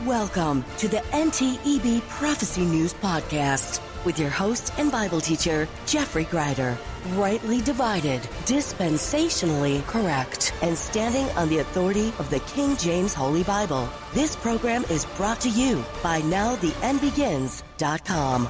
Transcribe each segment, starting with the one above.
Welcome to the NTEB Prophecy News Podcast with your host and Bible teacher, Jeffrey Greider. Rightly divided, dispensationally correct, and standing on the authority of the King James Holy Bible. This program is brought to you by NowTheEndBegins.com.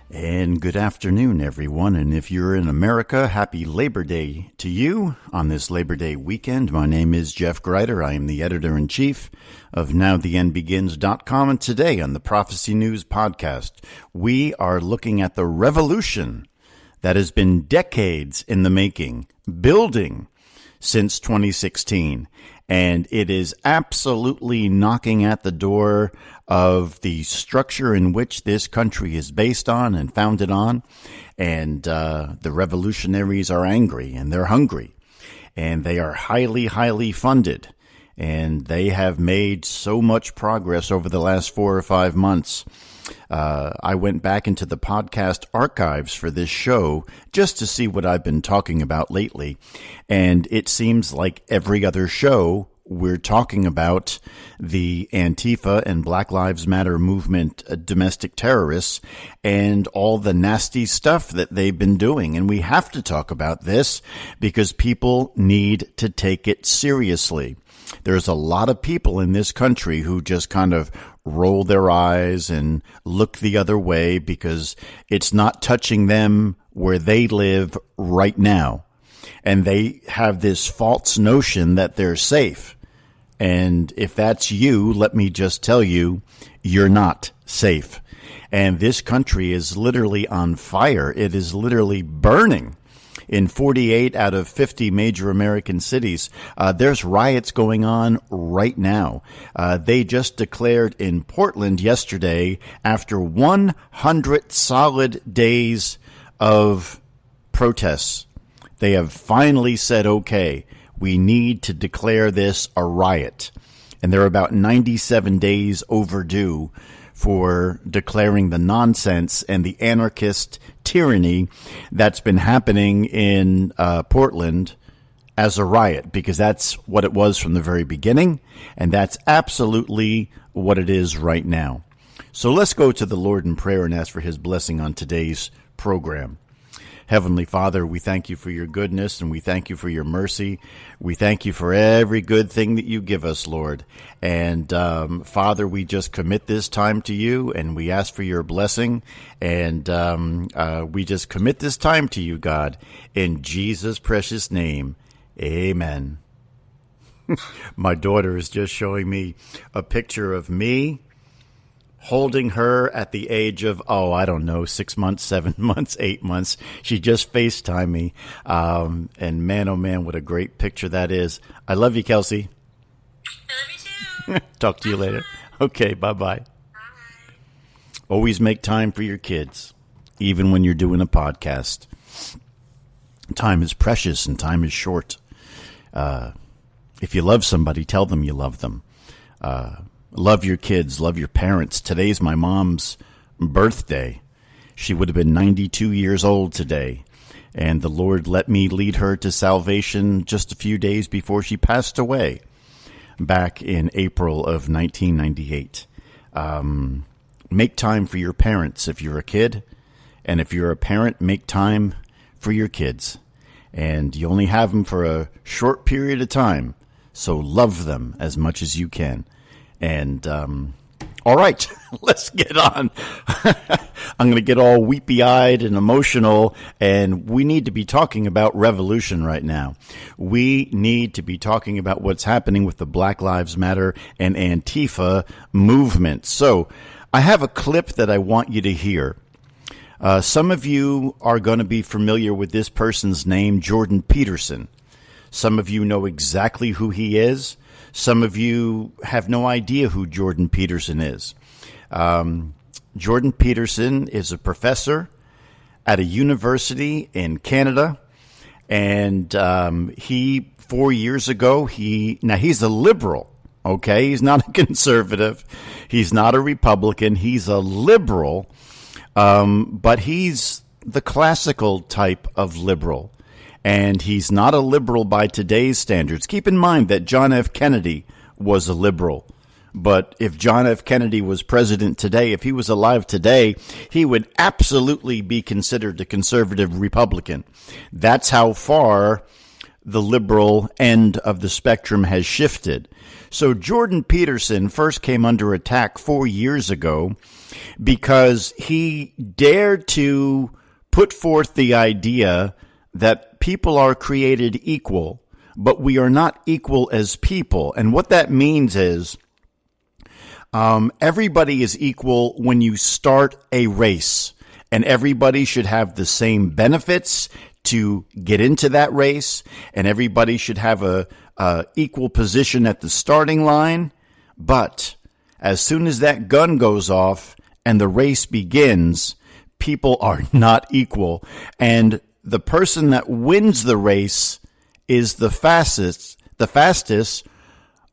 And good afternoon, everyone. And if you're in America, happy Labor Day to you on this Labor Day weekend. My name is Jeff Greider. I am the editor-in-chief of NowTheEndBegins.com. And today on the Prophecy News Podcast, we are looking at the revolution that has been decades in the making, building since 2016. And it is absolutely knocking at the door of the structure in which this country is based on and founded on. And the revolutionaries are angry and they're hungry. And they are highly, highly funded. And they have made so much progress over the last 4 or 5 months. I went back into the podcast archives for this show just to see what I've been talking about lately. And it seems like every other show we're talking about the Antifa and Black Lives Matter movement domestic terrorists and all the nasty stuff that they've been doing. And we have to talk about this because people need to take it seriously. There's a lot of people in this country who just kind of roll their eyes and look the other way because it's not touching them where they live right now. And they have this false notion that they're safe. And if that's you, let me just tell you, you're not safe. And this country is literally on fire. It is literally burning. In 48 out of 50 major American cities, there's riots going on right now. They just declared in Portland yesterday, after 100 solid days of protests, they have finally said, okay, we need to declare this a riot. And they're about 97 days overdue for declaring the nonsense and the anarchist tyranny that's been happening in Portland as a riot, because that's what it was from the very beginning, and that's absolutely what it is right now. So let's go to the Lord in prayer and ask for his blessing on today's program. Heavenly Father, we thank you for your goodness and we thank you for your mercy. We thank you for every good thing that you give us, Lord. And Father, we just commit this time to you and we ask for your blessing. And we just commit this time to you, God, in Jesus' precious name. Amen. My daughter is just showing me a picture of me holding her at the age of, 6 months, 7 months, 8 months. She just FaceTimed me. And man, oh man, what a great picture that is. I love you, Kelsey. I love you too. Talk to you later. Okay, bye-bye. Bye. Always make time for your kids, even when you're doing a podcast. Time is precious and time is short. If you love somebody, tell them you love them. Love your kids, love your parents. Today's my mom's birthday. She would have been 92 years old today. And the Lord let me lead her to salvation just a few days before she passed away back in April of 1998. Make time for your parents if you're a kid. And if you're a parent, make time for your kids. And you only have them for a short period of time. So love them as much as you can. And, all right, let's get on. I'm going to get all weepy-eyed and emotional, and we need to be talking about revolution right now. We need to be talking about what's happening with the Black Lives Matter and Antifa movement. So I have a clip that I want you to hear. Some of you are going to be familiar with this person's name, Jordan Peterson. Some of you know exactly who he is. Some of you have no idea who Jordan Peterson is. Jordan Peterson is a professor at a university in Canada. And 4 years ago, he's a liberal, okay? He's not a conservative. He's not a Republican. He's a liberal. But he's the classical type of liberal. And he's not a liberal by today's standards. Keep in mind that John F. Kennedy was a liberal But if John F. Kennedy was president today, if he was alive today, he would absolutely be considered a conservative Republican. That's how far the liberal end of the spectrum has shifted. So Jordan Peterson first came under attack 4 years ago because he dared to put forth the idea that people are created equal, but we are not equal as people. And what that means is everybody is equal when you start a race, and everybody should have the same benefits to get into that race, and everybody should have a equal position at the starting line. But as soon as that gun goes off and the race begins, people are not equal. And the person that wins the race is the fastest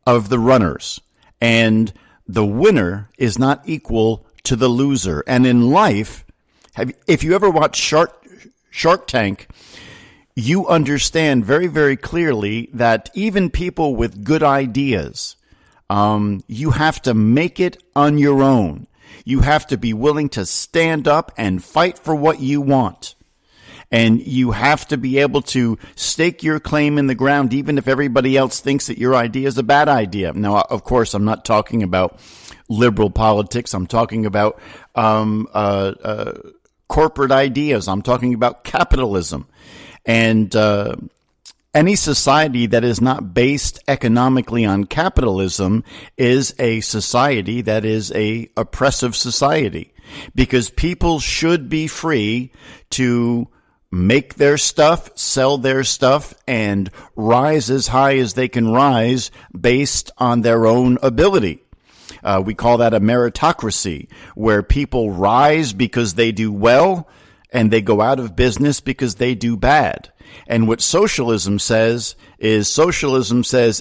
of the runners. And the winner is not equal to the loser. And in life, if you ever watch Shark Tank, you understand very, very clearly that even people with good ideas, you have to make it on your own. You have to be willing to stand up and fight for what you want. And you have to be able to stake your claim in the ground, even if everybody else thinks that your idea is a bad idea. Now, of course, I'm not talking about liberal politics. I'm talking about corporate ideas. I'm talking about capitalism. And any society that is not based economically on capitalism is a society that is a oppressive society, because people should be free to make their stuff, sell their stuff, and rise as high as they can rise based on their own ability. We call that a meritocracy, where people rise because they do well and they go out of business because they do bad. And what socialism says is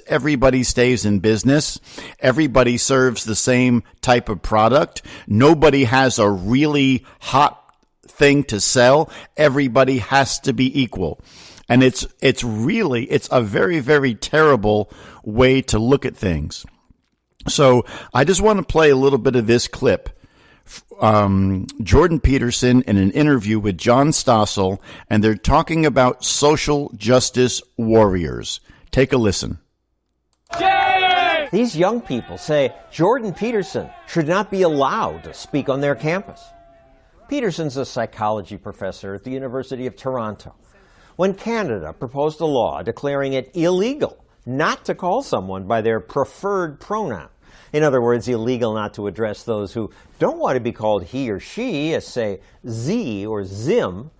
everybody stays in business. Everybody serves the same type of product. Nobody has a really hot thing to sell. Everybody has to be equal. And it's a very, very terrible way to look at things. So I just want to play a little bit of this clip. Jordan Peterson in an interview with John Stossel, and they're talking about social justice warriors. Take a listen. These young people say Jordan Peterson should not be allowed to speak on their campus. Peterson's a psychology professor at the University of Toronto. When Canada proposed a law declaring it illegal not to call someone by their preferred pronoun, in other words, illegal not to address those who don't want to be called he or she, as say Z or Zim,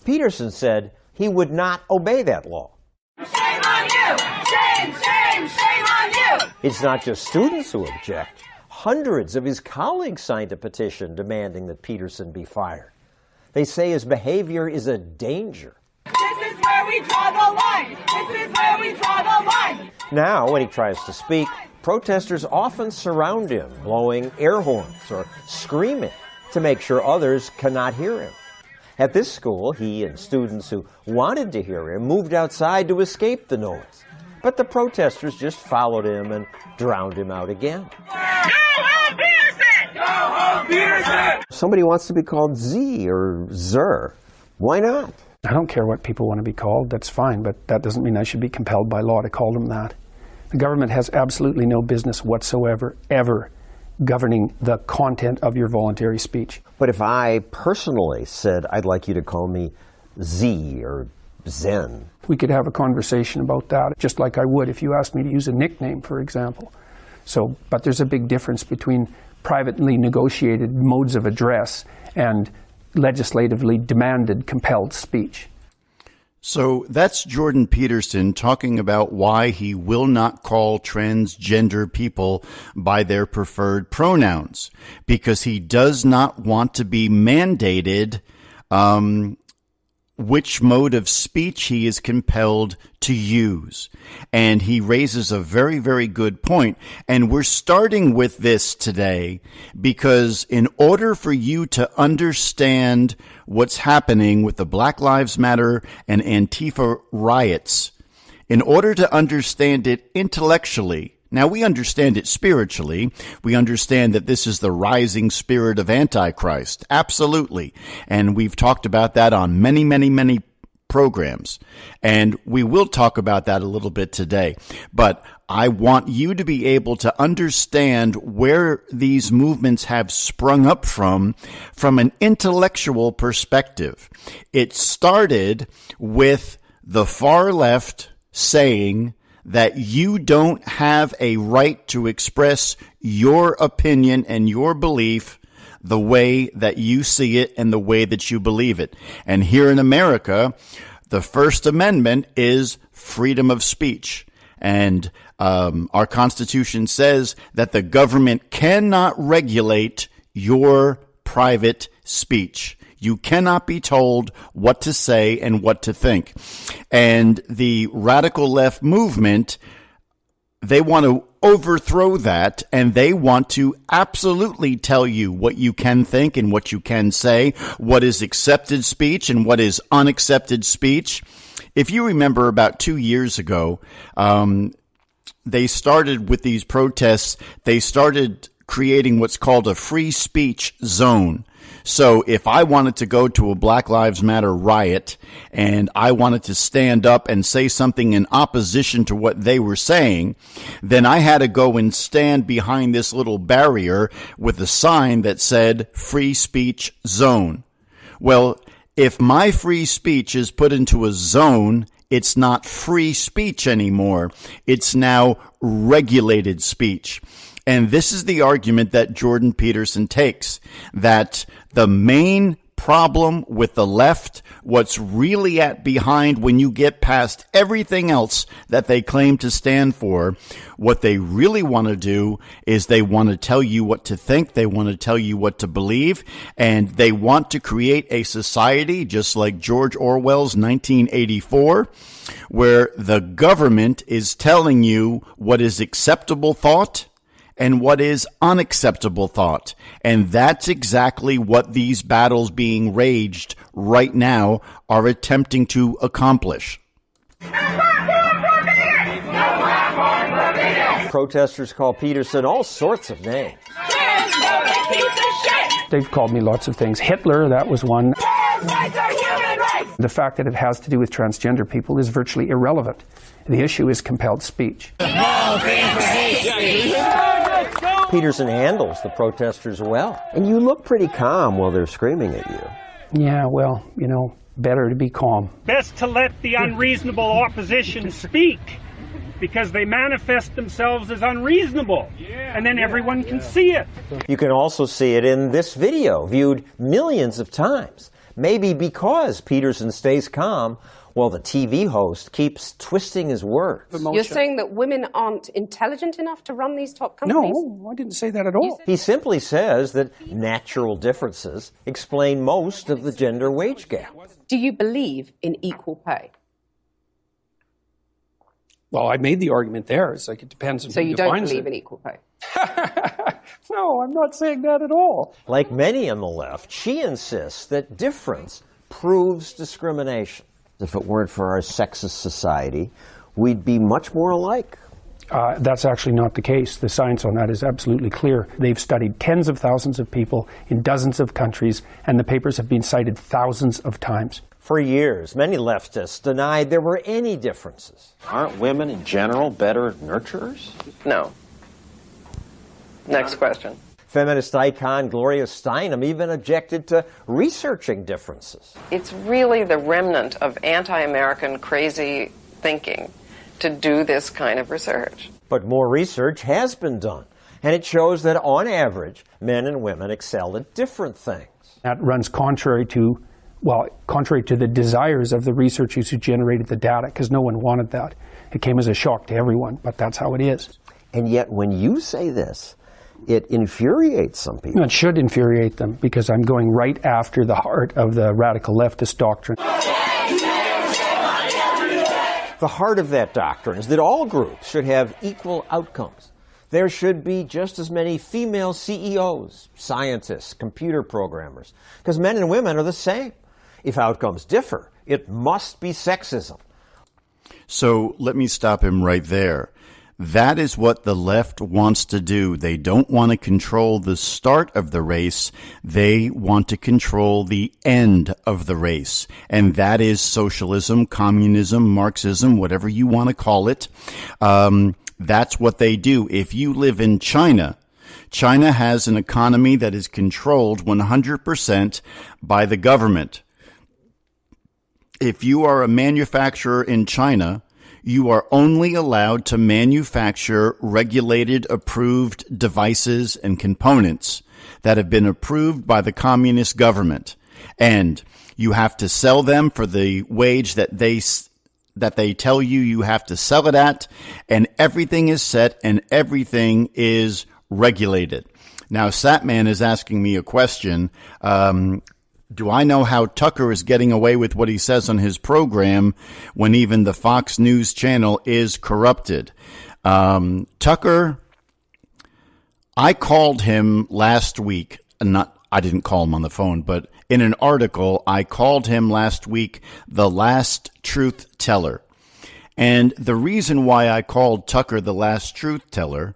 Peterson said he would not obey that law. Shame on you! Shame, shame, shame on you! It's not just students who object. Hundreds of his colleagues signed a petition demanding that Peterson be fired. They say his behavior is a danger. This is where we draw the line! This is where we draw the line! Now, when he tries to speak, protesters often surround him, blowing air horns or screaming to make sure others cannot hear him. At this school, he and students who wanted to hear him moved outside to escape the noise. But the protesters just followed him and drowned him out again. Go home, Peterson! Go home, Peterson! If somebody wants to be called Z or Zer, why not? I don't care what people want to be called, that's fine, but that doesn't mean I should be compelled by law to call them that. The government has absolutely no business whatsoever, ever, governing the content of your voluntary speech. But if I personally said, I'd like you to call me Z or Zen, we could have a conversation about that, just like I would if you asked me to use a nickname, for example. But there's a big difference between privately negotiated modes of address and legislatively demanded, compelled speech. So that's Jordan Peterson talking about why he will not call transgender people by their preferred pronouns, because he does not want to be mandated which mode of speech he is compelled to use. And he raises a very, very good point. And we're starting with this today because in order for you to understand what's happening with the Black Lives Matter and Antifa riots, in order to understand it intellectually, Now, we understand it spiritually. We understand that this is the rising spirit of Antichrist. Absolutely. And we've talked about that on many, many, many programs. And we will talk about that a little bit today. But I want you to be able to understand where these movements have sprung up from an intellectual perspective. It started with the far left saying that you don't have a right to express your opinion and your belief the way that you see it and the way that you believe it. And here in America, the First Amendment is freedom of speech. And our Constitution says that the government cannot regulate your private speech. You cannot be told what to say and what to think. And the radical left movement, they want to overthrow that, and they want to absolutely tell you what you can think and what you can say, what is accepted speech and what is unaccepted speech. If you remember about 2 years ago, they started with these protests, they started creating what's called a free speech zone. So if I wanted to go to a Black Lives Matter riot and I wanted to stand up and say something in opposition to what they were saying, then I had to go and stand behind this little barrier with a sign that said free speech zone. Well, if my free speech is put into a zone, it's not free speech anymore. It's now regulated speech. And this is the argument that Jordan Peterson takes, that the main problem with the left, what's really at behind when you get past everything else that they claim to stand for, what they really want to do is they want to tell you what to think, they want to tell you what to believe, and they want to create a society just like George Orwell's 1984, where the government is telling you what is acceptable thought and what is unacceptable thought. And that's exactly what these battles being waged right now are attempting to accomplish. Protesters call Peterson all sorts of names. They've called me lots of things. Hitler, that was one. The fact that it has to do with transgender people is virtually irrelevant. The issue is compelled speech. Peterson handles the protesters well. And you look pretty calm while they're screaming at you. Yeah, well, better to be calm. Best to let the unreasonable opposition speak, because they manifest themselves as unreasonable, and then everyone can see it. You can also see it in this video, viewed millions of times. Maybe because Peterson stays calm while the TV host keeps twisting his words. You're saying that women aren't intelligent enough to run these top companies? No, I didn't say that at all. He simply says that natural differences explain most of the gender wage gap. Do you believe in equal pay? Well, I made the argument there. It's like it depends on So who you don't defines believe it. in equal pay? No, I'm not saying that at all. Like many on the left, she insists that difference proves discrimination. If it weren't for our sexist society, we'd be much more alike. That's actually not the case. The science on that is absolutely clear. They've studied tens of thousands of people in dozens of countries, and the papers have been cited thousands of times. For years, many leftists denied there were any differences. Aren't women in general better nurturers? No. Next question. Feminist icon Gloria Steinem even objected to researching differences. It's really the remnant of anti-American crazy thinking to do this kind of research. But more research has been done, and it shows that on average, men and women excel at different things. That runs contrary to the desires of the researchers who generated the data, because no one wanted that. It came as a shock to everyone, but that's how it is. And yet when you say this, it infuriates some people. No, it should infuriate them, because I'm going right after the heart of the radical leftist doctrine. The heart of that doctrine is that all groups should have equal outcomes. There should be just as many female CEOs, scientists, computer programmers, because men and women are the same. If outcomes differ, it must be sexism. So let me stop him right there. That is what the left wants to do. They don't want to control the start of the race. They want to control the end of the race. And that is socialism, communism, Marxism, whatever you want to call it. That's what they do. If you live in China, China has an economy that is controlled 100% by the government. If you are a manufacturer in China, you are only allowed to manufacture regulated, approved devices and components that have been approved by the communist government. And you have to sell them for the wage that they tell you have to sell it at, and everything is set and everything is regulated. Now, Satman is asking me a question. Do I know how Tucker is getting away with what he says on his program when even the Fox News channel is corrupted? Tucker, I called him last week. I didn't call him on the phone, but in an article, I called him last week the last truth teller. And the reason why I called Tucker the last truth teller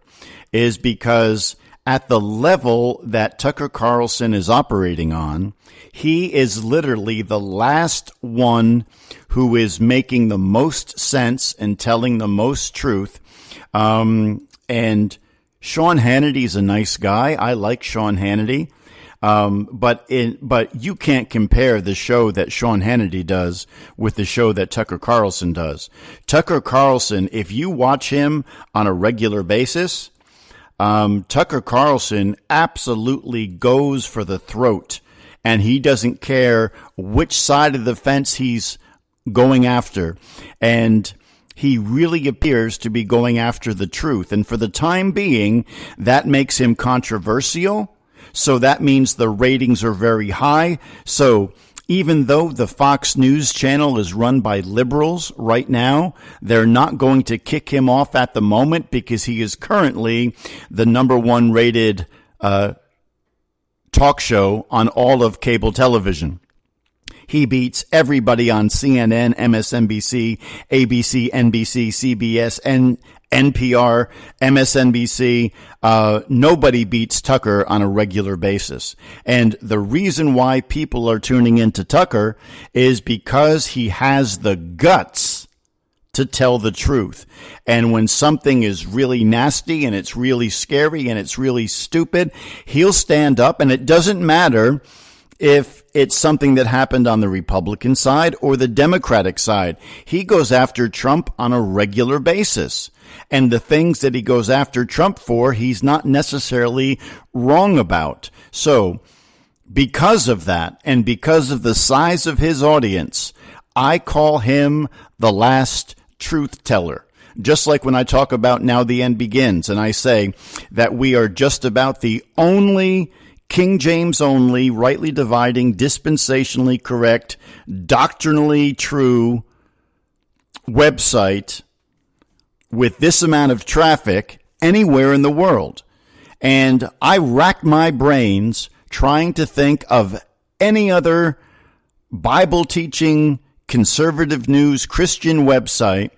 is because at the level that Tucker Carlson is operating on, he is literally the last one who is making the most sense and telling the most truth. And Sean Hannity's a nice guy. I like Sean Hannity. But you can't compare the show that Sean Hannity does with the show that Tucker Carlson does. Tucker Carlson, if you watch him on a regular basis, Tucker Carlson absolutely goes for the throat, and he doesn't care which side of the fence he's going after. And he really appears to be going after the truth. And for the time being, that makes him controversial. So that means the ratings are very high. So even though the Fox News channel is run by liberals right now, they're not going to kick him off at the moment because he is currently the number one rated talk show on all of cable television. He beats everybody on CNN, MSNBC, ABC, NBC, CBS, and NPR, MSNBC. Nobody beats Tucker on a regular basis. And the reason why people are tuning into Tucker is because he has the guts to tell the truth. And when something is really nasty and it's really scary and it's really stupid, he'll stand up, and it doesn't matter if it's something that happened on the Republican side or the Democratic side. He goes after Trump on a regular basis. And the things that he goes after Trump for, he's not necessarily wrong about. So because of that, and because of the size of his audience, I call him the last truth teller. Just like when I talk about Now the End Begins, and I say that we are just about the only King James only, rightly dividing, dispensationally correct, doctrinally true website with this amount of traffic anywhere in the world. And I racked my brains trying to think of any other Bible teaching, conservative news, Christian website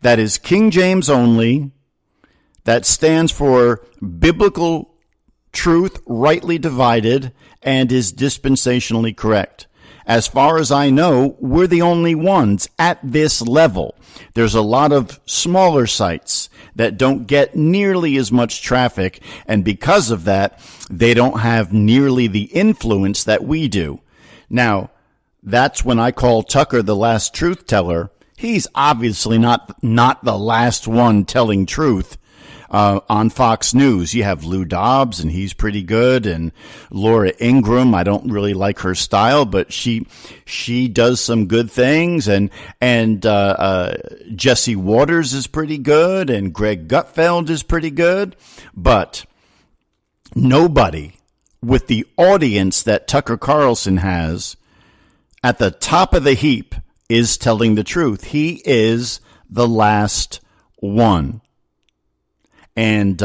that is King James only, that stands for biblical truth, rightly divided, and is dispensationally correct. As far as I know, we're the only ones at this level. There's a lot of smaller sites that don't get nearly as much traffic, and because of that, they don't have nearly the influence that we do. Now, that's when I call Tucker the last truth teller. He's obviously not the last one telling truth. On Fox News, you have Lou Dobbs, and he's pretty good, and Laura Ingraham. I don't really like her style, but she does some good things, and Jesse Waters is pretty good, and Greg Gutfeld is pretty good, but nobody with the audience that Tucker Carlson has at the top of the heap is telling the truth. He is the last one. And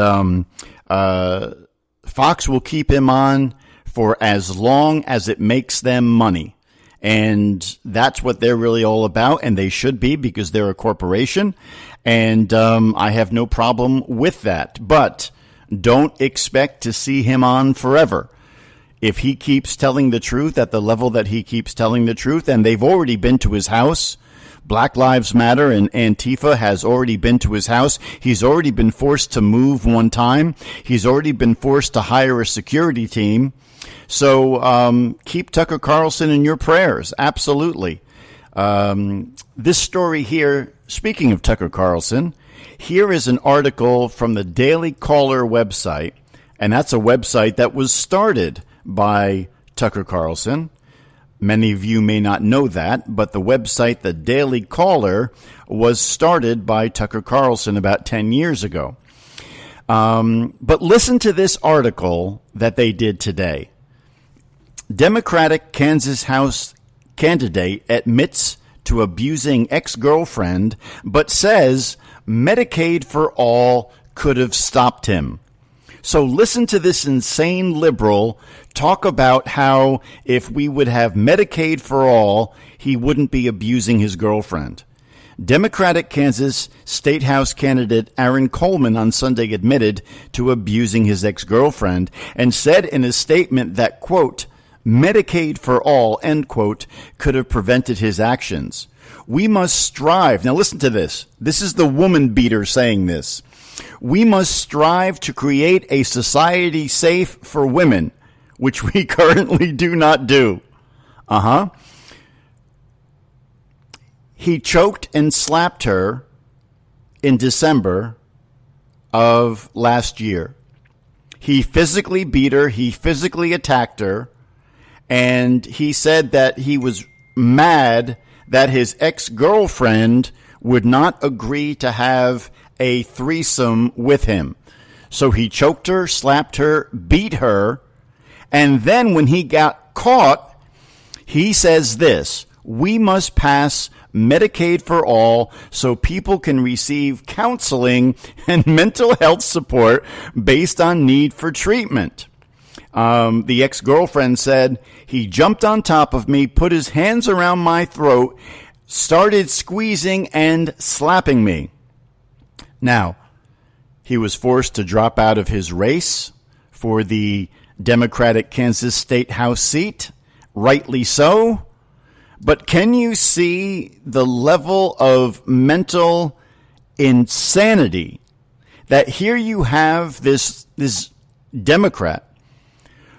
Fox will keep him on for as long as it makes them money. And that's what they're really all about, and they should be, because they're a corporation. And I have no problem with that. But don't expect to see him on forever. If he keeps telling the truth at the level that he keeps telling the truth, and they've already been to his house, Black Lives Matter and Antifa has already been to his house. He's already been forced to move one time. He's already been forced to hire a security team. So keep Tucker Carlson in your prayers. Absolutely. This story here, speaking of Tucker Carlson, here is an article from the Daily Caller website, and that's a website that was started by Tucker Carlson. Many of you may not know that, but the website, the Daily Caller, was started by Tucker Carlson about 10 years ago. But listen to this article that they did today. Democratic Kansas House candidate admits to abusing ex-girlfriend, but says Medicaid for all could have stopped him. So listen to this insane liberal talk about how if we would have Medicaid for all, he wouldn't be abusing his girlfriend. Democratic Kansas State House candidate Aaron Coleman on Sunday admitted to abusing his ex-girlfriend and said in a statement that, quote, Medicaid for all, end quote, could have prevented his actions. We must strive. Now listen to this. This is the woman beater saying this. We must strive to create a society safe for women, which we currently do not do. He choked and slapped her in December of last year. He physically beat her. He physically attacked her. And he said that he was mad that his ex-girlfriend would not agree to have a threesome with him. So he choked her, slapped her, beat her, and then when he got caught, he says this, we must pass Medicaid for all so people can receive counseling and mental health support based on need for treatment. The ex-girlfriend said, he jumped on top of me, put his hands around my throat, started squeezing and slapping me. Now, he was forced to drop out of his race for the Democratic Kansas State House seat, rightly so. But can you see the level of mental insanity that here you have this Democrat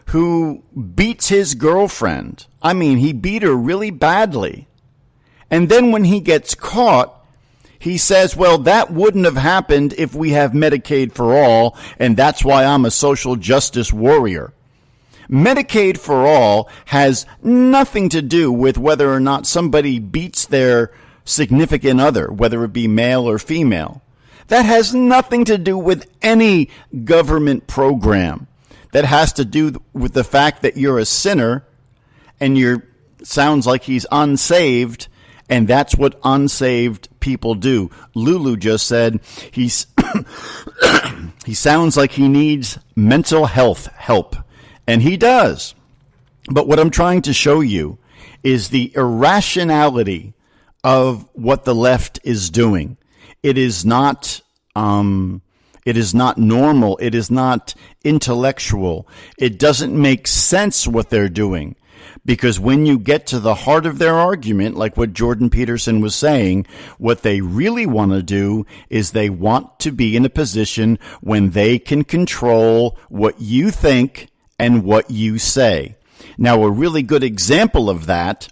who beats his girlfriend? I mean, he beat her really badly. And then when he gets caught, he says, well, that wouldn't have happened if we have Medicaid for all, and that's why I'm a social justice warrior. Medicaid for all has nothing to do with whether or not somebody beats their significant other, whether it be male or female. That has nothing to do with any government program. That has to do with the fact that you're a sinner and sounds like he's unsaved, and that's what unsaved people do. Lulu just said he sounds like he needs mental health help, and he does. But what I'm trying to show you is the irrationality of what the left is doing. It is not normal. It is not intellectual. It doesn't make sense what they're doing. Because when you get to the heart of their argument, like what Jordan Peterson was saying, what they really want to do is they want to be in a position when they can control what you think and what you say. Now, a really good example of that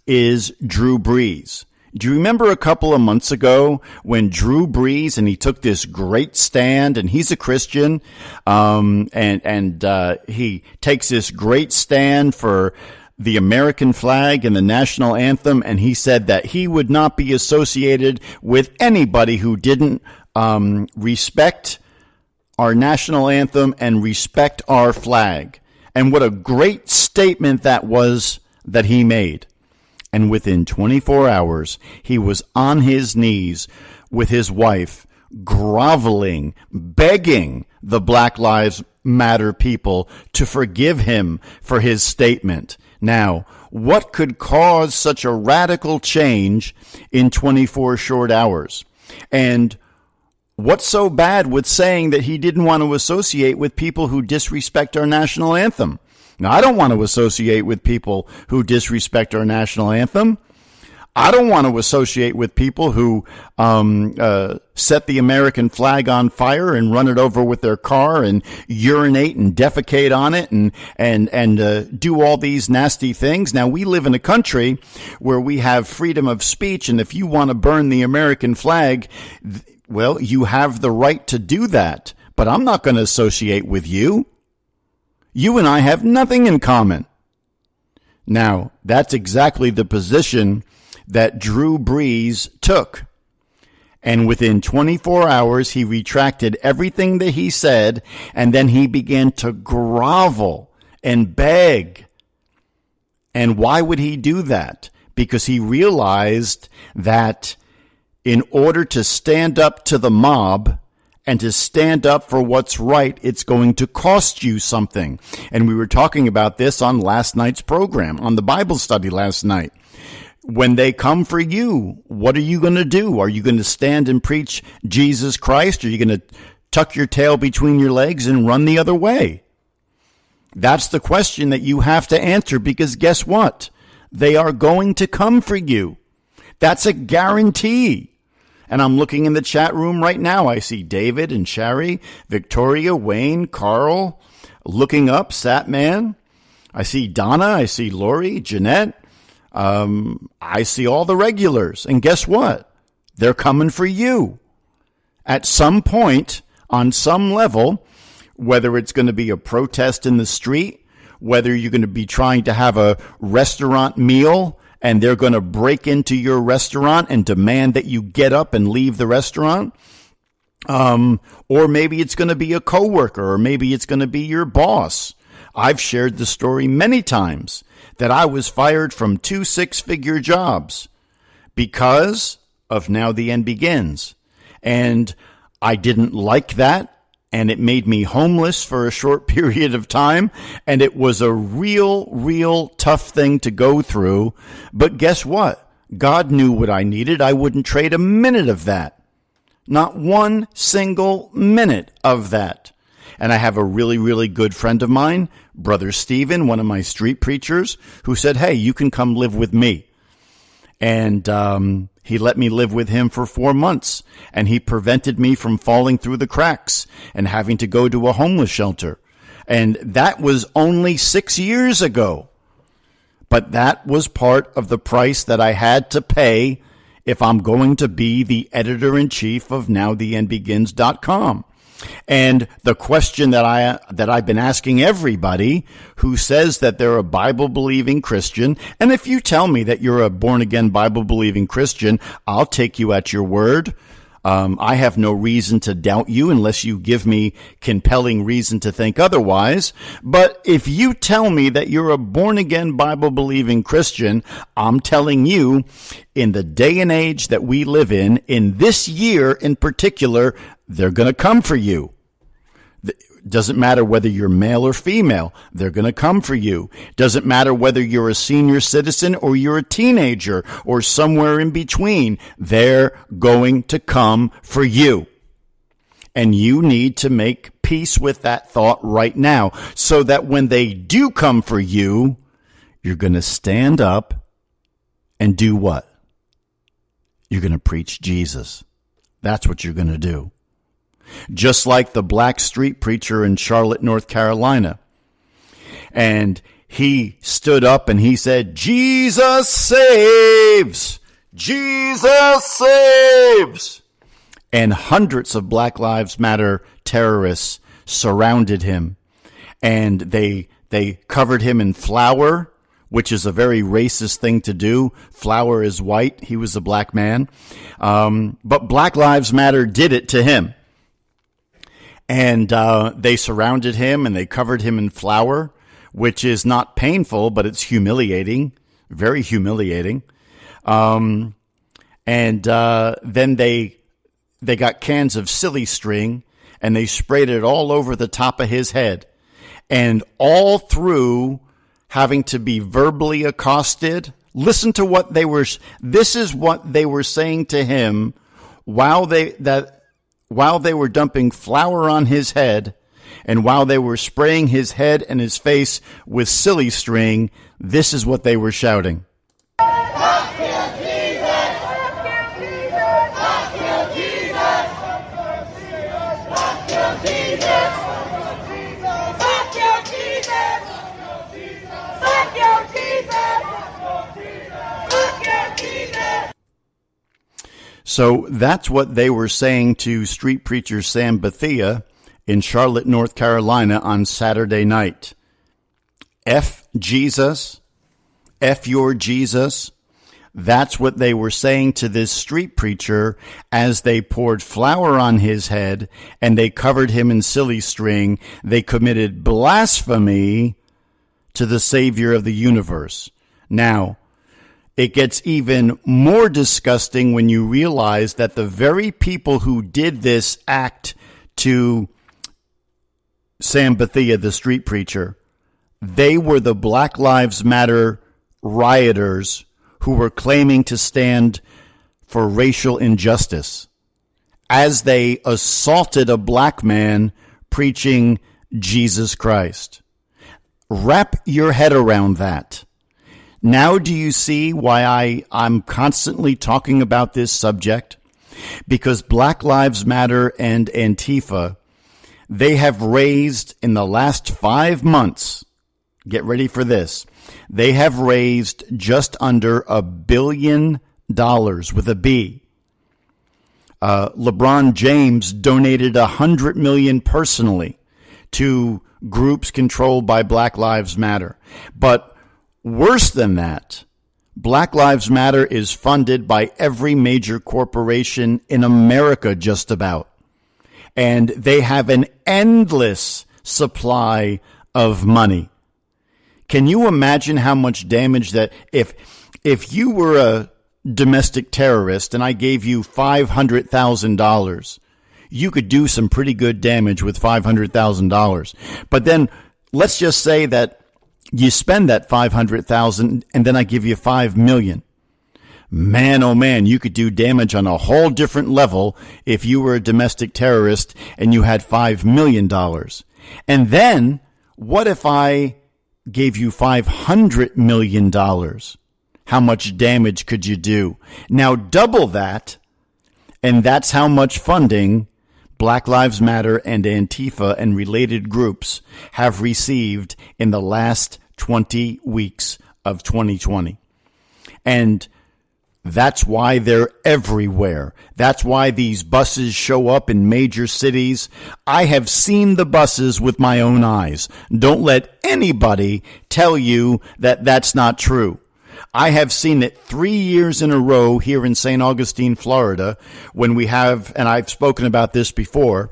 is Drew Brees. Do you remember a couple of months ago when Drew Brees, and he took this great stand, and he's a Christian, and he takes this great stand for the American flag and the national anthem, and he said that he would not be associated with anybody who didn't respect our national anthem and respect our flag. And what a great statement that was that he made. And within 24 hours, he was on his knees with his wife, groveling, begging the Black Lives Matter people to forgive him for his statement. Now, what could cause such a radical change in 24 short hours? And what's so bad with saying that he didn't want to associate with people who disrespect our national anthem? Now, I don't want to associate with people who disrespect our national anthem. I don't want to associate with people who set the American flag on fire and run it over with their car and urinate and defecate on it and do all these nasty things. Now, we live in a country where we have freedom of speech, and if you want to burn the American flag, well, you have the right to do that. But I'm not going to associate with you. You and I have nothing in common. Now, that's exactly the position that Drew Brees took. And within 24 hours, he retracted everything that he said, and then he began to grovel and beg. And why would he do that? Because he realized that in order to stand up to the mob and to stand up for what's right, it's going to cost you something. And we were talking about this on last night's program, on the Bible study last night. When they come for you, what are you going to do? Are you going to stand and preach Jesus Christ? Or are you going to tuck your tail between your legs and run the other way? That's the question that you have to answer, because guess what? They are going to come for you. That's a guarantee. And I'm looking in the chat room right now. I see David and Shari, Victoria, Wayne, Carl, looking up, Satman. I see Donna. I see Lori, Jeanette. I see all the regulars. And guess what? They're coming for you. At some point, on some level, whether it's going to be a protest in the street, whether you're going to be trying to have a restaurant meal and they're going to break into your restaurant and demand that you get up and leave the restaurant, or maybe it's going to be a coworker, or maybe it's going to be your boss. I've shared the story many times that I was fired from 2 6-figure jobs because of Now the End Begins. And I didn't like that, and it made me homeless for a short period of time, and it was a real tough thing to go through. But guess what? God knew what I needed. I wouldn't trade a minute of that. Not one single minute of that. And I have a really good friend of mine, Brother Stephen, one of my street preachers, who said, hey, you can come live with me. And he let me live with him for 4 months. And he prevented me from falling through the cracks and having to go to a homeless shelter. And that was only 6 years ago. But that was part of the price that I had to pay if I'm going to be the editor-in-chief of NowTheEndBegins.com. And the question that I've been asking everybody who says that they're a Bible-believing Christian, and if you tell me that you're a born-again Bible-believing Christian, I'll take you at your word. I have no reason to doubt you unless you give me compelling reason to think otherwise. But if you tell me that you're a born-again Bible-believing Christian, I'm telling you, in the day and age that we live in this year in particular, they're going to come for you. Doesn't matter whether you're male or female. They're going to come for you. Doesn't matter whether you're a senior citizen or you're a teenager or somewhere in between. They're going to come for you. And you need to make peace with that thought right now so that when they do come for you, you're going to stand up and do what? You're going to preach Jesus. That's what you're going to do. Just like the black street preacher in Charlotte, North Carolina. And he stood up and he said, Jesus saves! Jesus saves! And hundreds of Black Lives Matter terrorists surrounded him. And they covered him in flour, which is a very racist thing to do. Flour is white. He was a black man. But Black Lives Matter did it to him. And they surrounded him and they covered him in flour, which is not painful, but it's humiliating, very humiliating. And then they got cans of silly string and they sprayed it all over the top of his head. And all through having to be verbally accosted, listen to what this is what they were saying to him while they were dumping flour on his head, and while they were spraying his head and his face with silly string, this is what they were shouting. So that's what they were saying to street preacher Sam Bethia in Charlotte, North Carolina on Saturday night. F Jesus, F your Jesus. That's what they were saying to this street preacher as they poured flour on his head and they covered him in silly string. They committed blasphemy to the Savior of the universe. Now, it gets even more disgusting when you realize that the very people who did this act to Sam Bethia, the street preacher, they were the Black Lives Matter rioters who were claiming to stand for racial injustice as they assaulted a black man preaching Jesus Christ. Wrap your head around that. Now do you see why I'm constantly talking about this subject? Because Black Lives Matter and Antifa, they have raised in the last 5 months, get ready for this, they have raised just under $1 billion with a B. LeBron James donated $100 million personally to groups controlled by Black Lives Matter. But worse than that, Black Lives Matter is funded by every major corporation in America just about. And they have an endless supply of money. Can you imagine how much damage that if you were a domestic terrorist and I gave you $500,000, you could do some pretty good damage with $500,000. But then let's just say that you spend that $500,000 and then I give you $5 million. Man, oh man, you could do damage on a whole different level if you were a domestic terrorist and you had $5 million. And then what if I gave you $500 million? How much damage could you do? Now double that, and that's how much funding Black Lives Matter and Antifa and related groups have received in the last 20 weeks of 2020. And that's why they're everywhere. That's why these buses show up in major cities. I have seen the buses with my own eyes. Don't let anybody tell you that that's not true. I have seen it 3 years in a row here in St. Augustine, Florida, when we have, and I've spoken about this before,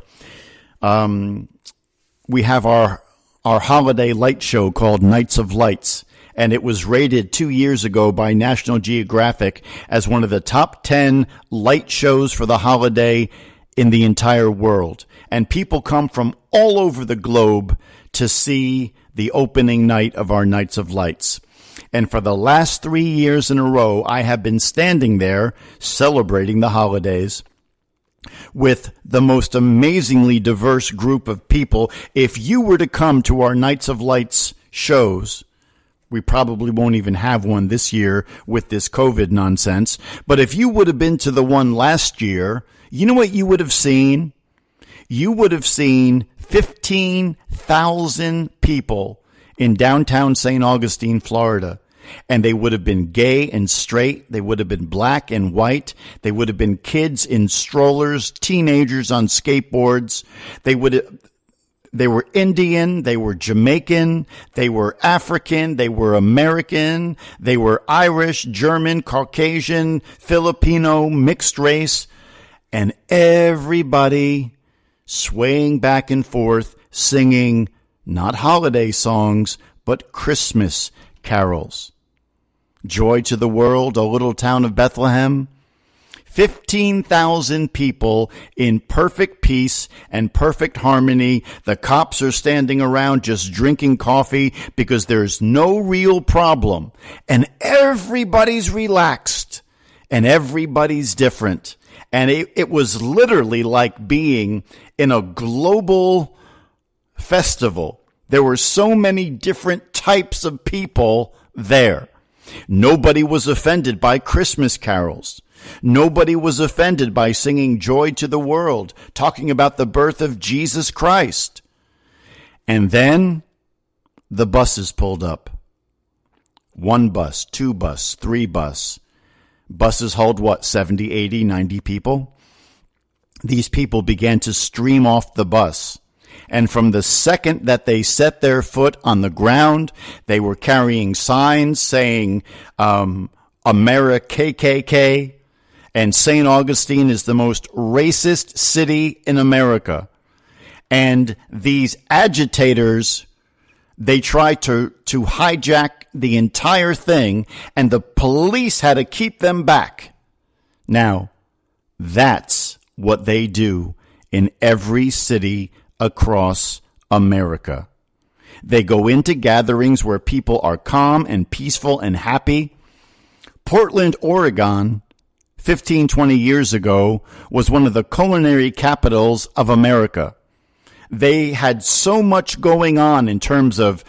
we have our holiday light show called Nights of Lights. And it was rated 2 years ago by National Geographic as one of the top 10 light shows for the holiday in the entire world. And people come from all over the globe to see the opening night of our Nights of Lights. And for the last 3 years in a row, I have been standing there celebrating the holidays with the most amazingly diverse group of people. If you were to come to our Nights of Lights shows, we probably won't even have one this year with this COVID nonsense. But if you would have been to the one last year, you know what you would have seen? You would have seen 15,000 people in downtown St. Augustine, Florida. And they would have been gay and straight. They would have been black and white. They would have been kids in strollers, teenagers on skateboards. They were Indian, they were Jamaican, they were African, they were American, they were Irish, German, Caucasian, Filipino, mixed race, and everybody swaying back and forth, singing not holiday songs, but Christmas carols. Joy to the world, O little town of Bethlehem. 15,000 people in perfect peace and perfect harmony. The cops are standing around just drinking coffee because there's no real problem. And everybody's relaxed and everybody's different. And it was literally like being in a global festival. There were so many different types of people there. Nobody was offended by Christmas carols. Nobody was offended by singing Joy to the World, talking about the birth of Jesus Christ. And then the buses pulled up. 1 bus, 2 bus, 3 bus. Buses hold what, 70, 80, 90 people? These people began to stream off the bus. And from the second that they set their foot on the ground, they were carrying signs saying, America KKK, and St. Augustine is the most racist city in America. And these agitators, they tried to hijack the entire thing, and the police had to keep them back. Now, that's what they do in every city across America. They go into gatherings where people are calm and peaceful and happy. Portland, Oregon, 15, 20 years ago, was one of the culinary capitals of America. They had so much going on in terms of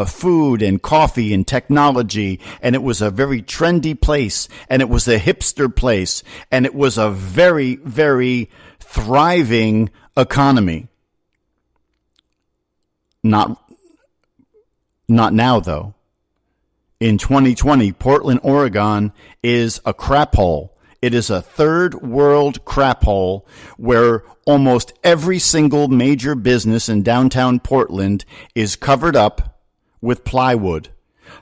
food and coffee and technology, and it was a very trendy place, and it was a hipster place, and it was a very, very thriving economy. Not now, though. In 2020, Portland, Oregon is a crap hole. It is a third world crap hole where almost every single major business in downtown Portland is covered up with plywood.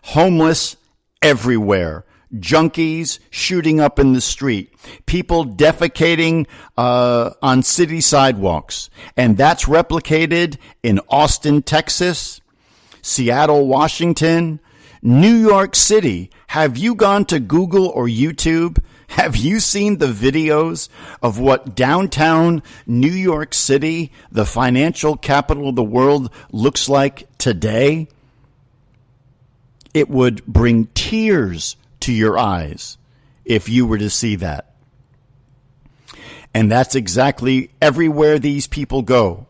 Homeless everywhere. Junkies shooting up in the street. People defecating on city sidewalks. And that's replicated in Austin, Texas, Seattle, Washington, New York City. Have you gone to Google or YouTube? Have you seen the videos of what downtown New York City, the financial capital of the world, looks like today? It would bring tears to your eyes if you were to see that. And that's exactly everywhere these people go.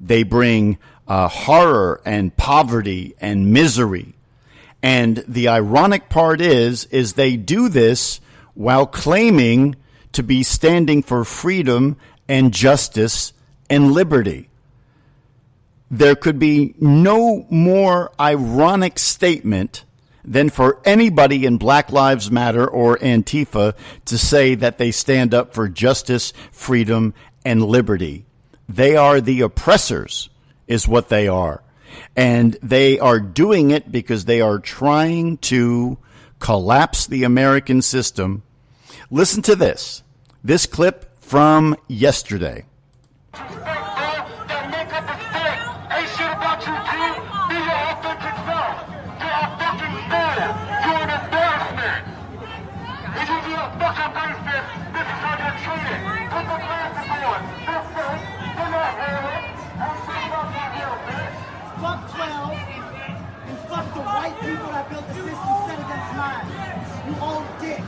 They bring horror and poverty and misery. And the ironic part is they do this while claiming to be standing for freedom and justice and liberty. There could be no more ironic statement than for anybody in Black Lives Matter or Antifa to say that they stand up for justice, freedom, and liberty. They are the oppressors, is what they are. And they are doing it because they are trying to collapse the American system. Listen to this clip from yesterday. Fuck 12 and fuck the white people that built the system set against mine. You old dick.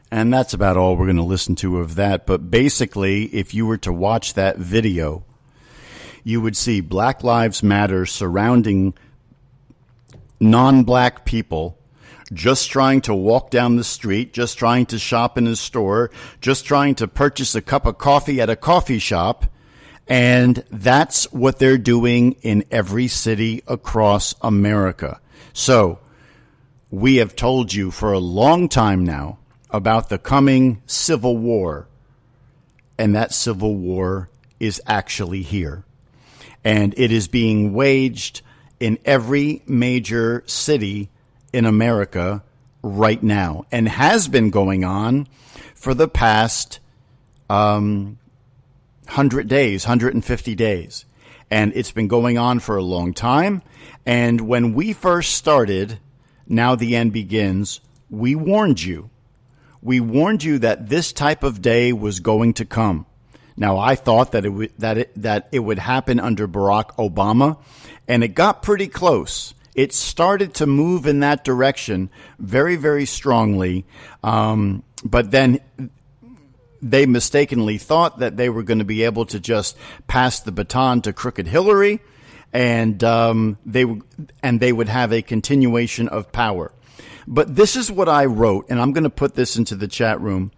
And that's about all we're going to listen to of that. But basically, if you were to watch that video, you would see Black Lives Matter surrounding non-black people just trying to walk down the street, just trying to shop in a store, just trying to purchase a cup of coffee at a coffee shop. And that's what they're doing in every city across America. So we have told you for a long time now about the coming civil war. And that civil war is actually here. And it is being waged in every major city in America right now, and has been going on for the past 100 days, 150 days. And it's been going on for a long time. And when we first started, Now the End Begins, we warned you. We warned you that this type of day was going to come. Now, I thought that it would happen under Barack Obama, and it got pretty close. It started to move in that direction very, very strongly. But then they mistakenly thought that they were going to be able to just pass the baton to crooked Hillary, and they would have a continuation of power. But this is what I wrote, and I'm going to put this into the chat room.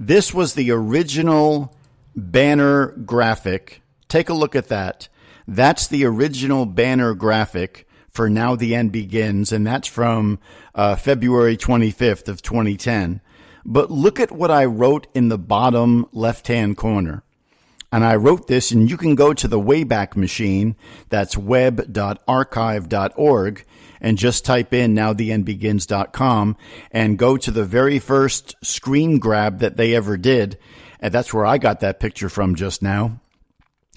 This was the original banner graphic. Take a look at that. That's the original banner graphic for Now the End Begins, and that's from February 25th of 2010. But look at what I wrote in the bottom left-hand corner. And I wrote this, and you can go to the Wayback Machine, that's web.archive.org, and just type in nowtheendbegins.com and go to the very first screen grab that they ever did. And that's where I got that picture from just now.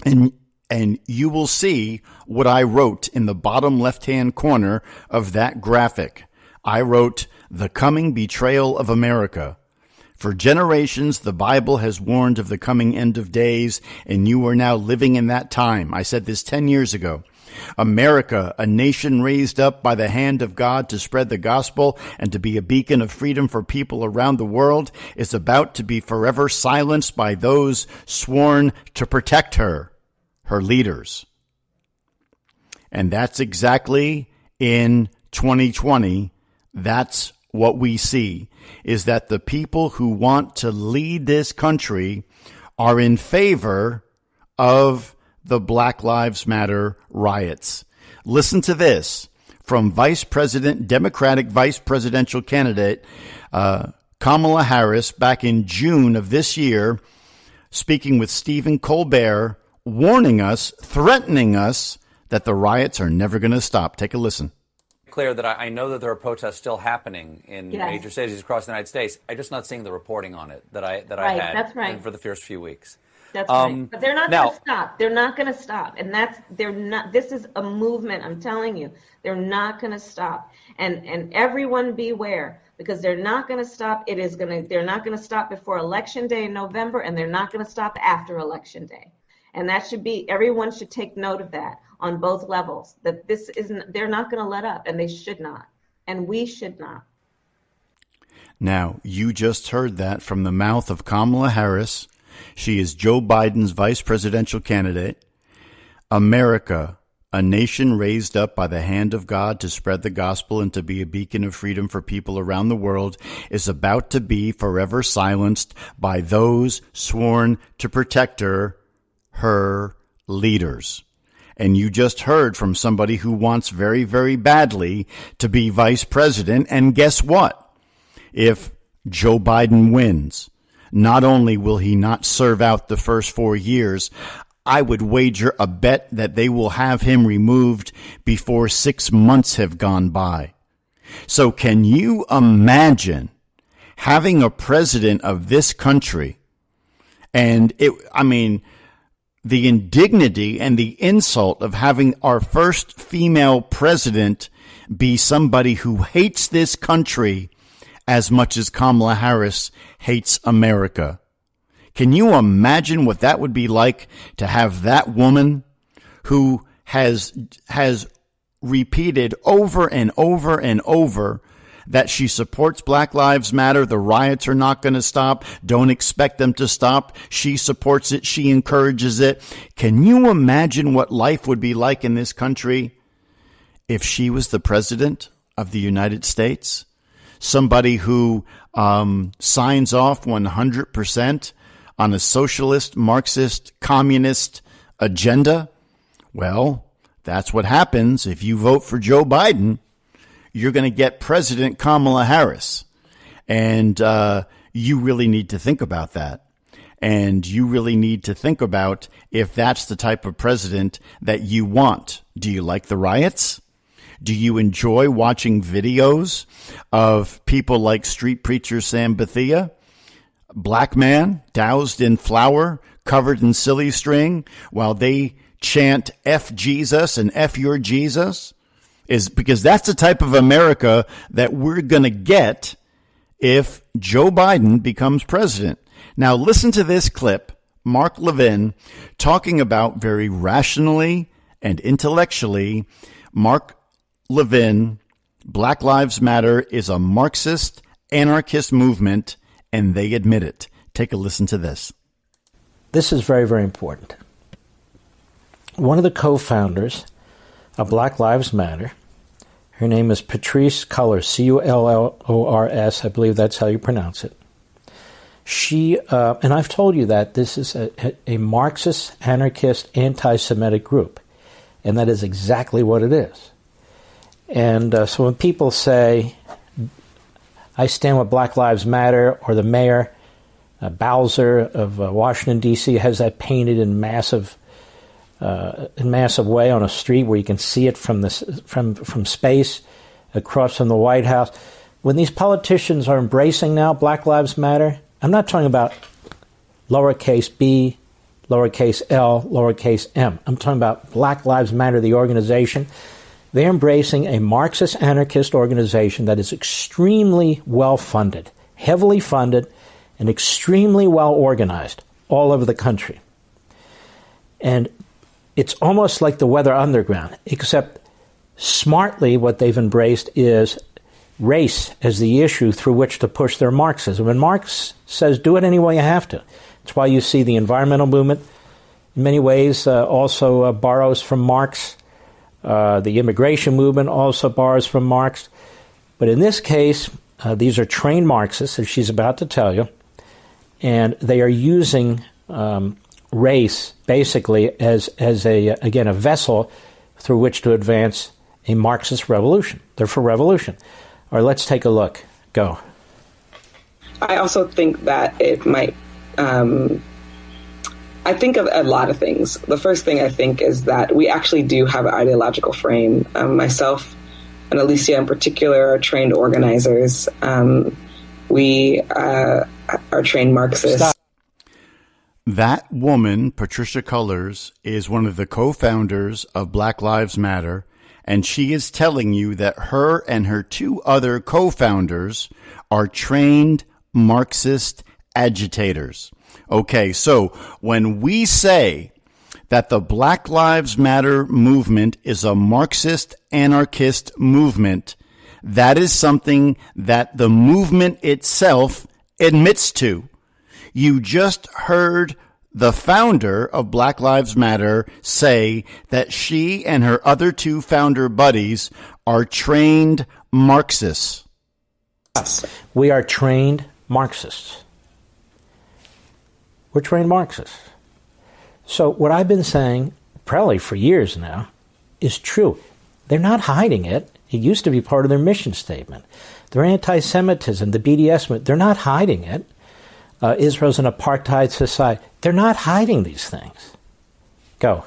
And you will see what I wrote in the bottom left-hand corner of that graphic. I wrote, "The Coming Betrayal of America. For generations, the Bible has warned of the coming end of days, and you are now living in that time." I said this 10 years ago. America, a nation raised up by the hand of God to spread the gospel and to be a beacon of freedom for people around the world, is about to be forever silenced by those sworn to protect her leaders. And that's exactly in 2020. That's what we see, is that the people who want to lead this country are in favor of the Black Lives Matter riots. Listen to this from Democratic vice presidential candidate Kamala Harris back in June of this year, speaking with Stephen Colbert, warning us, threatening us that the riots are never going to stop. Take a listen. Clear that I know that there are protests still happening in major cities across the United States. I'm just not seeing the reporting on it that I had that's right. for the first few weeks. That's right. But they're not going to stop. They're not going to stop. And they're not. This is a movement. I'm telling you, they're not going to stop. And everyone beware, because they're not going to stop. They're not going to stop before Election Day in November, and they're not going to stop after Election Day. And everyone should take note of that on both levels, that they're not going to let up, and they should not. And we should not. Now, you just heard that from the mouth of Kamala Harris. She is Joe Biden's vice presidential candidate. America, a nation raised up by the hand of God to spread the gospel and to be a beacon of freedom for people around the world, is about to be forever silenced by those sworn to protect her leaders. And you just heard from somebody who wants very, very badly to be vice president. And guess what? If Joe Biden wins, not only will he not serve out the first 4 years, I would wager a bet that they will have him removed before 6 months have gone by. So can you imagine having a president of this country? And the indignity and the insult of having our first female president be somebody who hates this country as much as Kamala Harris hates America. Can you imagine what that would be like to have that woman who has repeated over and over and over that she supports Black Lives Matter, the riots are not going to stop, don't expect them to stop, she supports it, she encourages it. Can you imagine what life would be like in this country if she was the president of the United States? Somebody who signs off 100% on a socialist, Marxist, communist agenda? Well, that's what happens if you vote for Joe Biden. You're going to get President Kamala Harris. And you really need to think about that. And you really need to think about if that's the type of president that you want. Do you like the riots? Do you enjoy watching videos of people like street preacher Sam Bethia? Black man doused in flour, covered in silly string, while they chant F Jesus and F your Jesus? Is because that's the type of America that we're going to get if Joe Biden becomes president. Now, listen to this clip. Mark Levin talking about very rationally and intellectually. Mark Levin, Black Lives Matter is a Marxist anarchist movement, and they admit it. Take a listen to this. This is very, very important. One of the co-founders of Black Lives Matter, her name is Patrisse Cullors, Cullors, I believe that's how you pronounce it. She, and I've told you that this is a Marxist, anarchist, anti-Semitic group, and that is exactly what it is. And so when people say, I stand with Black Lives Matter, or the mayor, Bowser of Washington, D.C., has that painted in massive way on a street where you can see it from space across from the White House. When these politicians are embracing now Black Lives Matter, I'm not talking about lowercase b, lowercase l, lowercase m. I'm talking about Black Lives Matter, the organization. They're embracing a Marxist anarchist organization that is extremely well-funded, heavily funded, and extremely well-organized all over the country. And it's almost like the Weather Underground, except smartly what they've embraced is race as the issue through which to push their Marxism. And Marx says, do it any way you have to. That's why you see the environmental movement, in many ways, also borrows from Marx. The immigration movement also borrows from Marx. But in this case, these are trained Marxists, as she's about to tell you, and they are using race basically as a vessel through which to advance a Marxist revolution. They're for revolution. All right, let's take a look. Go. I also think that it might, I think of a lot of things. The first thing I think is that we actually do have an ideological frame. Myself and Alicia in particular are trained organizers. We are trained Marxists. Stop. That woman, Patrisse Cullors, is one of the co-founders of Black Lives Matter, and she is telling you that her and her two other co-founders are trained Marxist agitators. Okay, so when we say that the Black Lives Matter movement is a Marxist anarchist movement, that is something that the movement itself admits to. You just heard the founder of Black Lives Matter say that she and her other two founder buddies are trained Marxists. We are trained Marxists. We're trained Marxists. So what I've been saying probably for years now is true. They're not hiding it. It used to be part of their mission statement. Their anti-Semitism, the BDS, they're not hiding it. Israel's an apartheid society. They're not hiding these things. Go.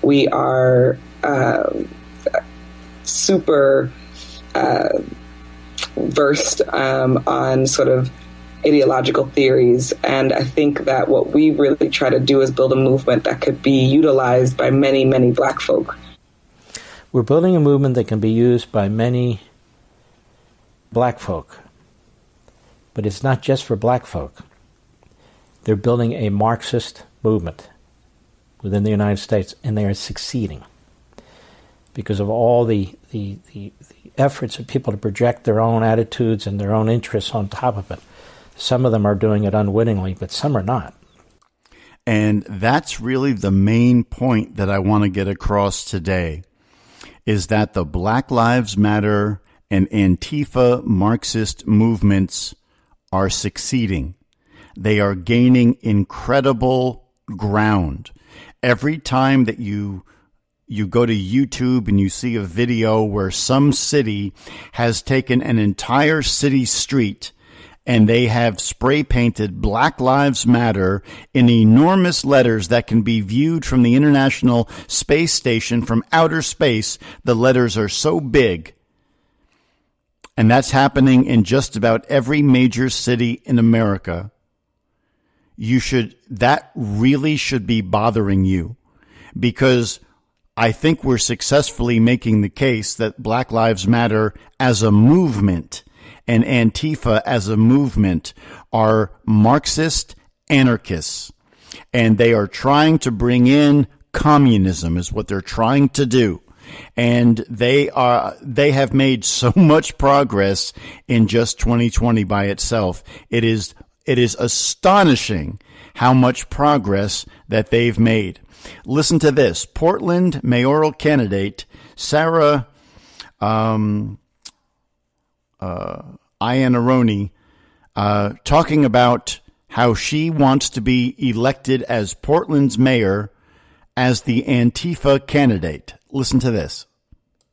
We are super versed on sort of ideological theories, and I think that what we really try to do is build a movement that could be utilized by many, many black folk. We're building a movement that can be used by many black folk. But it's not just for black folk. They're building a Marxist movement within the United States, and they are succeeding because of all the efforts of people to project their own attitudes and their own interests on top of it. Some of them are doing it unwittingly, but some are not. And that's really the main point that I want to get across today, is that the Black Lives Matter and Antifa Marxist movements are succeeding. They are gaining incredible ground. Every time that you go to YouTube and you see a video where some city has taken an entire city street and they have spray painted Black Lives Matter in enormous letters that can be viewed from the International Space Station from outer space. The letters are so big. And that's happening in just about every major city in America. That really should be bothering you, because I think we're successfully making the case that Black Lives Matter as a movement and Antifa as a movement are Marxist anarchists, and they are trying to bring in communism is what they're trying to do. And they have made so much progress in just 2020 by itself. It is astonishing how much progress that they've made. Listen to this. Portland mayoral candidate Sarah Iannarone talking about how she wants to be elected as Portland's mayor as the Antifa candidate. Listen to this.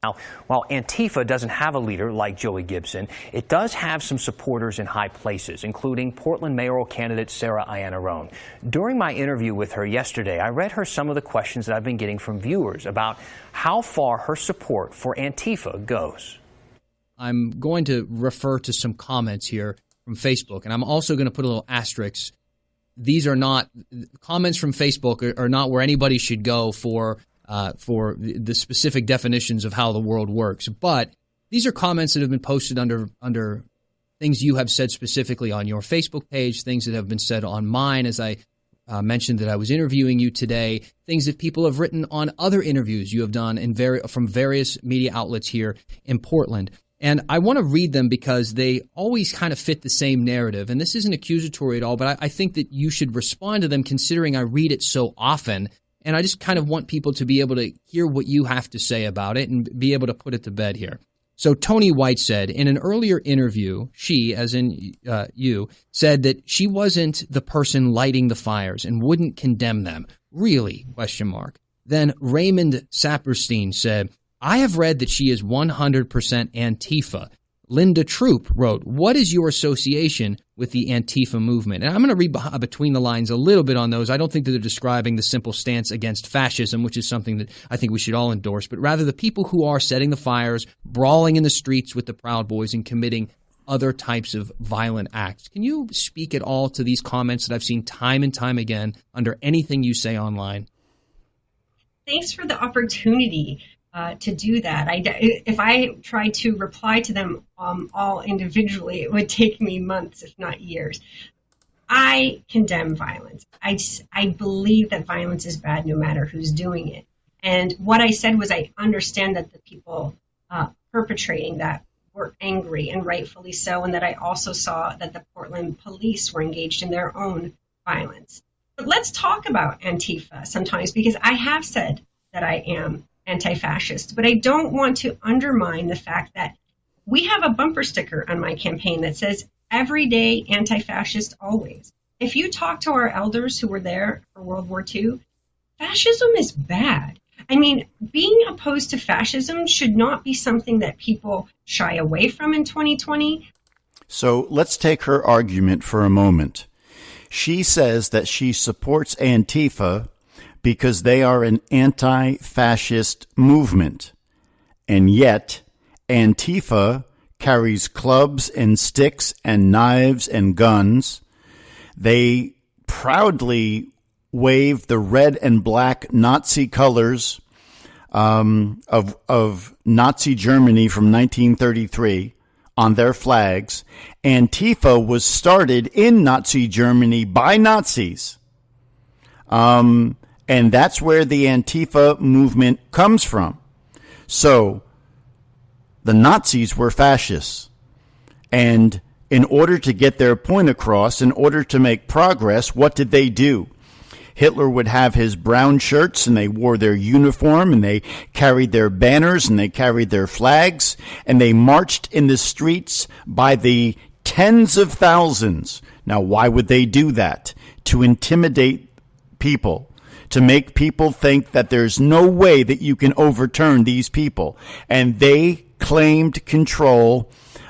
Now, while Antifa doesn't have a leader like Joey Gibson, it does have some supporters in high places, including Portland mayoral candidate Sarah Iannarone. During my interview with her yesterday, I read her some of the questions that I've been getting from viewers about how far her support for Antifa goes. I'm going to refer to some comments here from Facebook, and I'm also going to put a little asterisk. These are not comments from Facebook are not where anybody should go for the specific definitions of how the world works. But these are comments that have been posted under things you have said specifically on your Facebook page, things that have been said on mine as I mentioned that I was interviewing you today, things that people have written on other interviews you have done from various media outlets here in Portland. And I want to read them because they always kind of fit the same narrative. And this isn't accusatory at all, but I think that you should respond to them considering I read it so often. And I just kind of want people to be able to hear what you have to say about it and be able to put it to bed here. So Tony White said in an earlier interview, she, as in you, said that she wasn't the person lighting the fires and wouldn't condemn them. Really? ? Then Raymond Saperstein said, I have read that she is 100% Antifa. Linda Troop wrote, what is your association with the Antifa movement? And I'm going to read between the lines a little bit on those. I don't think that they're describing the simple stance against fascism, which is something that I think we should all endorse, but rather the people who are setting the fires, brawling in the streets with the Proud Boys, and committing other types of violent acts. Can you speak at all to these comments that I've seen time and time again under anything you say online? Thanks for the opportunity to do that. If I tried to reply to them all individually, it would take me months, if not years. I condemn violence. I believe that violence is bad no matter who's doing it. And what I said was I understand that the people perpetrating that were angry, and rightfully so, and that I also saw that the Portland police were engaged in their own violence. But let's talk about Antifa sometimes, because I have said that I am anti-fascist, but I don't want to undermine the fact that we have a bumper sticker on my campaign that says, every day anti-fascist always. If you talk to our elders who were there for World War II, fascism is bad. I mean, being opposed to fascism should not be something that people shy away from in 2020. So let's take her argument for a moment. She says that she supports Antifa because they are an anti-fascist movement. And yet, Antifa carries clubs and sticks and knives and guns. They proudly wave the red and black Nazi colors of Nazi Germany from 1933 on their flags. Antifa was started in Nazi Germany by Nazis. And that's where the Antifa movement comes from. So the Nazis were fascists. And in order to get their point across, in order to make progress, what did they do? Hitler would have his brown shirts, and they wore their uniform, and they carried their banners, and they carried their flags, and they marched in the streets by the tens of thousands. Now, why would they do that? To intimidate people, to make people think that there's no way that you can overturn these people. And they claimed control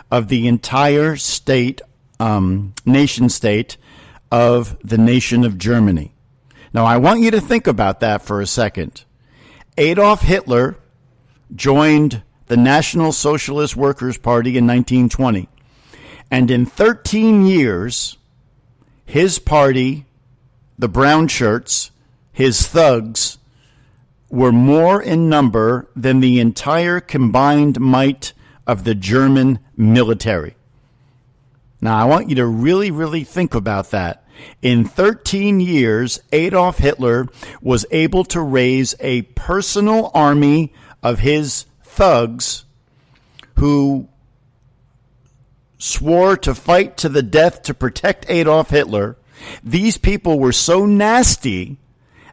of the entire state nation state of the nation of Germany. Now, I want you to think about that for a second. Adolf Hitler joined the National Socialist Workers' Party in 1920. And in 13 years, his party, the brown shirts, his thugs, were more in number than the entire combined might of the German military. Now, I want you to really, really think about that. In 13 years, Adolf Hitler was able to raise a personal army of his thugs who swore to fight to the death to protect Adolf Hitler. These people were so nasty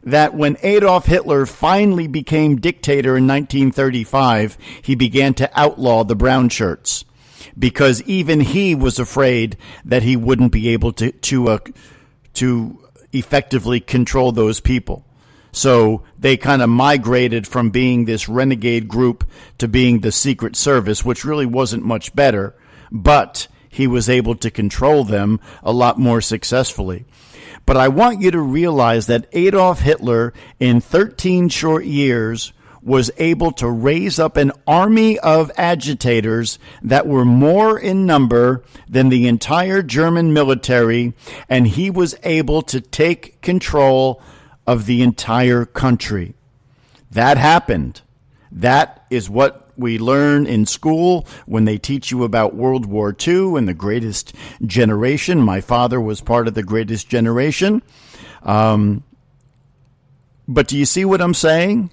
that when Adolf Hitler finally became dictator in 1935, he began to outlaw the brown shirts because even he was afraid that he wouldn't be able to effectively control those people. So they kind of migrated from being this renegade group to being the Secret Service, which really wasn't much better, but he was able to control them a lot more successfully. But I want you to realize that Adolf Hitler, in 13 short years, was able to raise up an army of agitators that were more in number than the entire German military, and he was able to take control of the entire country. That happened. That is what we learn in school when they teach you about World War II and the greatest generation. My father was part of the greatest generation. But do you see what I'm saying?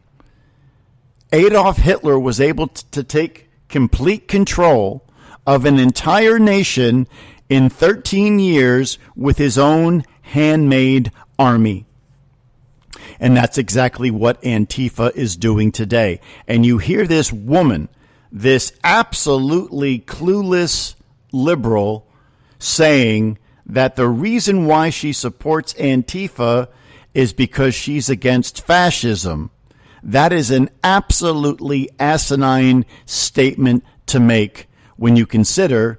Adolf Hitler was able to take complete control of an entire nation in 13 years with his own handmade army. And that's exactly what Antifa is doing today. And you hear this woman, this absolutely clueless liberal, saying that the reason why she supports Antifa is because she's against fascism. That is an absolutely asinine statement to make when you consider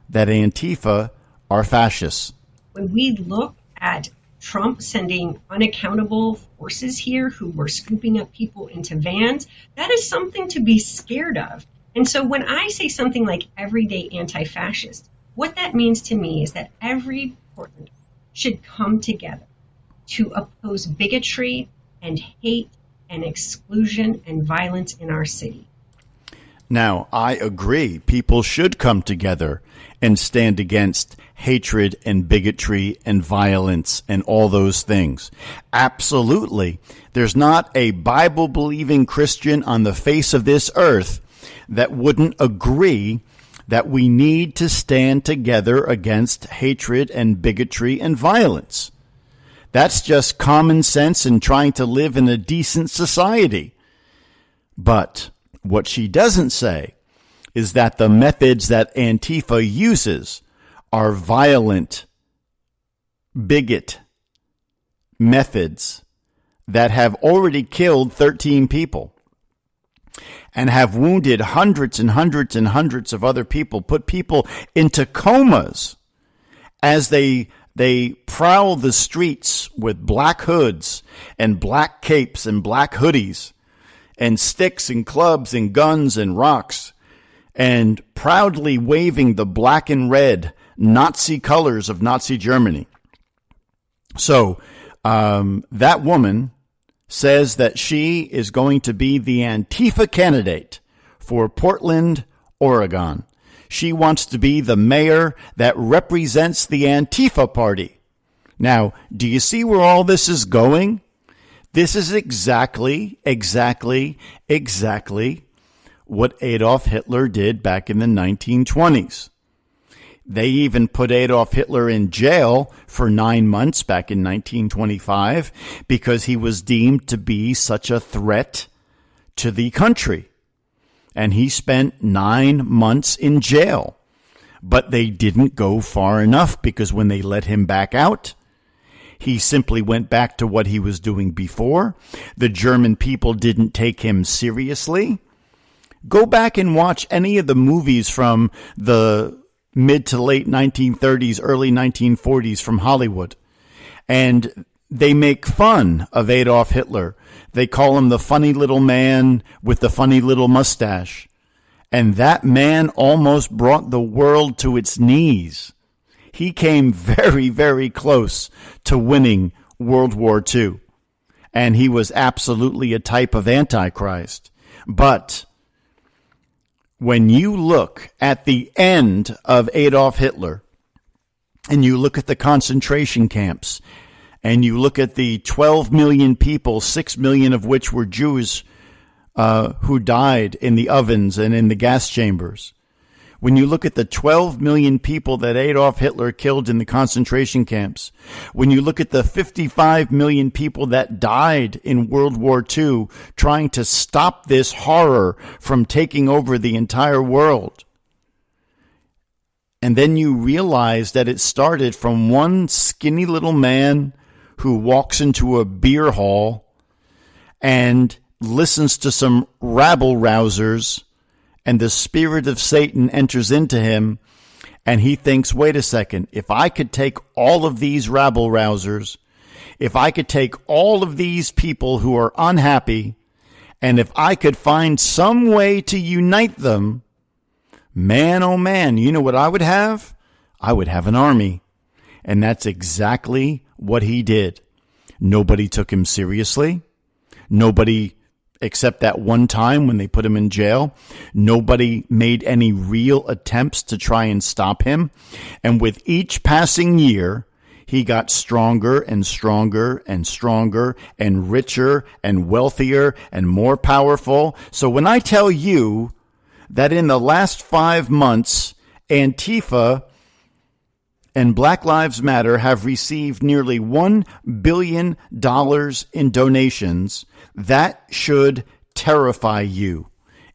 that Antifa are fascists. When we look at Trump sending unaccountable forces here who were scooping up people into vans, that is something to be scared of. And so when I say something like everyday anti-fascist, what that means to me is that every Portlander should come together to oppose bigotry and hate and exclusion and violence in our city. Now, I agree. People should come together and stand against hatred and bigotry and violence and all those things. Absolutely. There's not a Bible-believing Christian on the face of this earth that wouldn't agree that we need to stand together against hatred and bigotry and violence. That's just common sense and trying to live in a decent society. But what she doesn't say is that the methods that Antifa uses are violent, bigot methods that have already killed 13 people and have wounded hundreds and hundreds and hundreds of other people, put people into comas as they prowl the streets with black hoods and black capes and black hoodies and sticks and clubs and guns and rocks and proudly waving the black and red Nazi colors of Nazi Germany. So that woman says that she is going to be the Antifa candidate for Portland, Oregon. She wants to be the mayor that represents the Antifa party. Now, do you see where all this is going? This is exactly what Adolf Hitler did back in the 1920s. They even put Adolf Hitler in jail for 9 months back in 1925 because he was deemed to be such a threat to the country. And he spent 9 months in jail. But they didn't go far enough because when they let him back out, he simply went back to what he was doing before. The German people didn't take him seriously. Go back and watch any of the movies from the mid to late 1930s, early 1940s from Hollywood. And they make fun of Adolf Hitler. They call him the funny little man with the funny little mustache. And that man almost brought the world to its knees. He came very, very close to winning World War II. And he was absolutely a type of Antichrist. But when you look at the end of Adolf Hitler, and you look at the concentration camps, and you look at the 12 million people, 6 million of which were Jews, who died in the ovens and in the gas chambers. When you look at the 12 million people that Adolf Hitler killed in the concentration camps, when you look at the 55 million people that died in World War II trying to stop this horror from taking over the entire world, and then you realize that it started from one skinny little man who walks into a beer hall and listens to some rabble-rousers, and the spirit of Satan enters into him, and he thinks, wait a second, if I could take all of these rabble-rousers, if I could take all of these people who are unhappy, and if I could find some way to unite them, man, oh man, you know what I would have? I would have an army. And that's exactly what he did. Nobody took him seriously. Nobody, except that one time when they put him in jail, nobody made any real attempts to try and stop him. And with each passing year, he got stronger and stronger and stronger and richer and wealthier and more powerful. So when I tell you that in the last 5 months, Antifa and Black Lives Matter have received nearly $1 billion in donations, that should terrify you.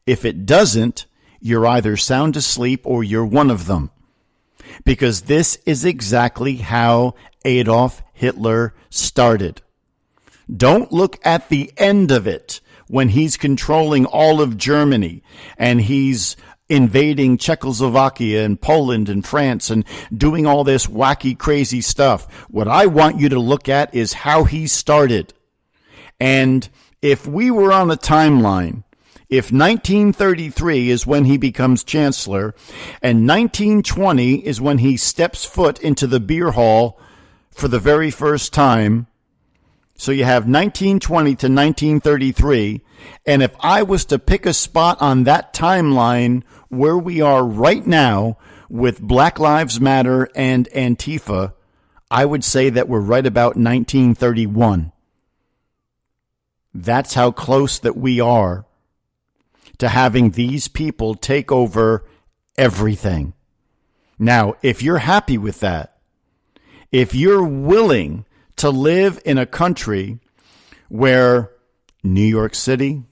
If it doesn't, you're either sound asleep or you're one of them. Because this is exactly how Adolf Hitler started. Don't look at the end of it when he's controlling all of Germany and he's invading Czechoslovakia and Poland and France and doing all this wacky, crazy stuff. What I want you to look at is how he started. And if we were on a timeline, if 1933 is when he becomes chancellor and 1920 is when he steps foot into the beer hall for the very first time, so you have 1920 to 1933, and if I was to pick a spot on that timeline where we are right now with Black Lives Matter and Antifa, I would say that we're right about 1931. That's how close that we are to having these people take over everything. Now, if you're happy with that, if you're willing to live in a country where New York City,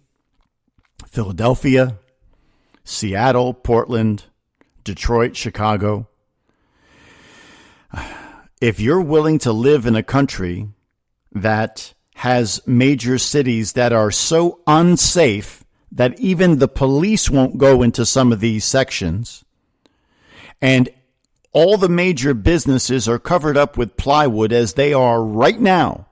Philadelphia, Seattle, Portland, Detroit, Chicago, if you're willing to live in a country that has major cities that are so unsafe that even the police won't go into some of these sections, and all the major businesses are covered up with plywood as they are right now.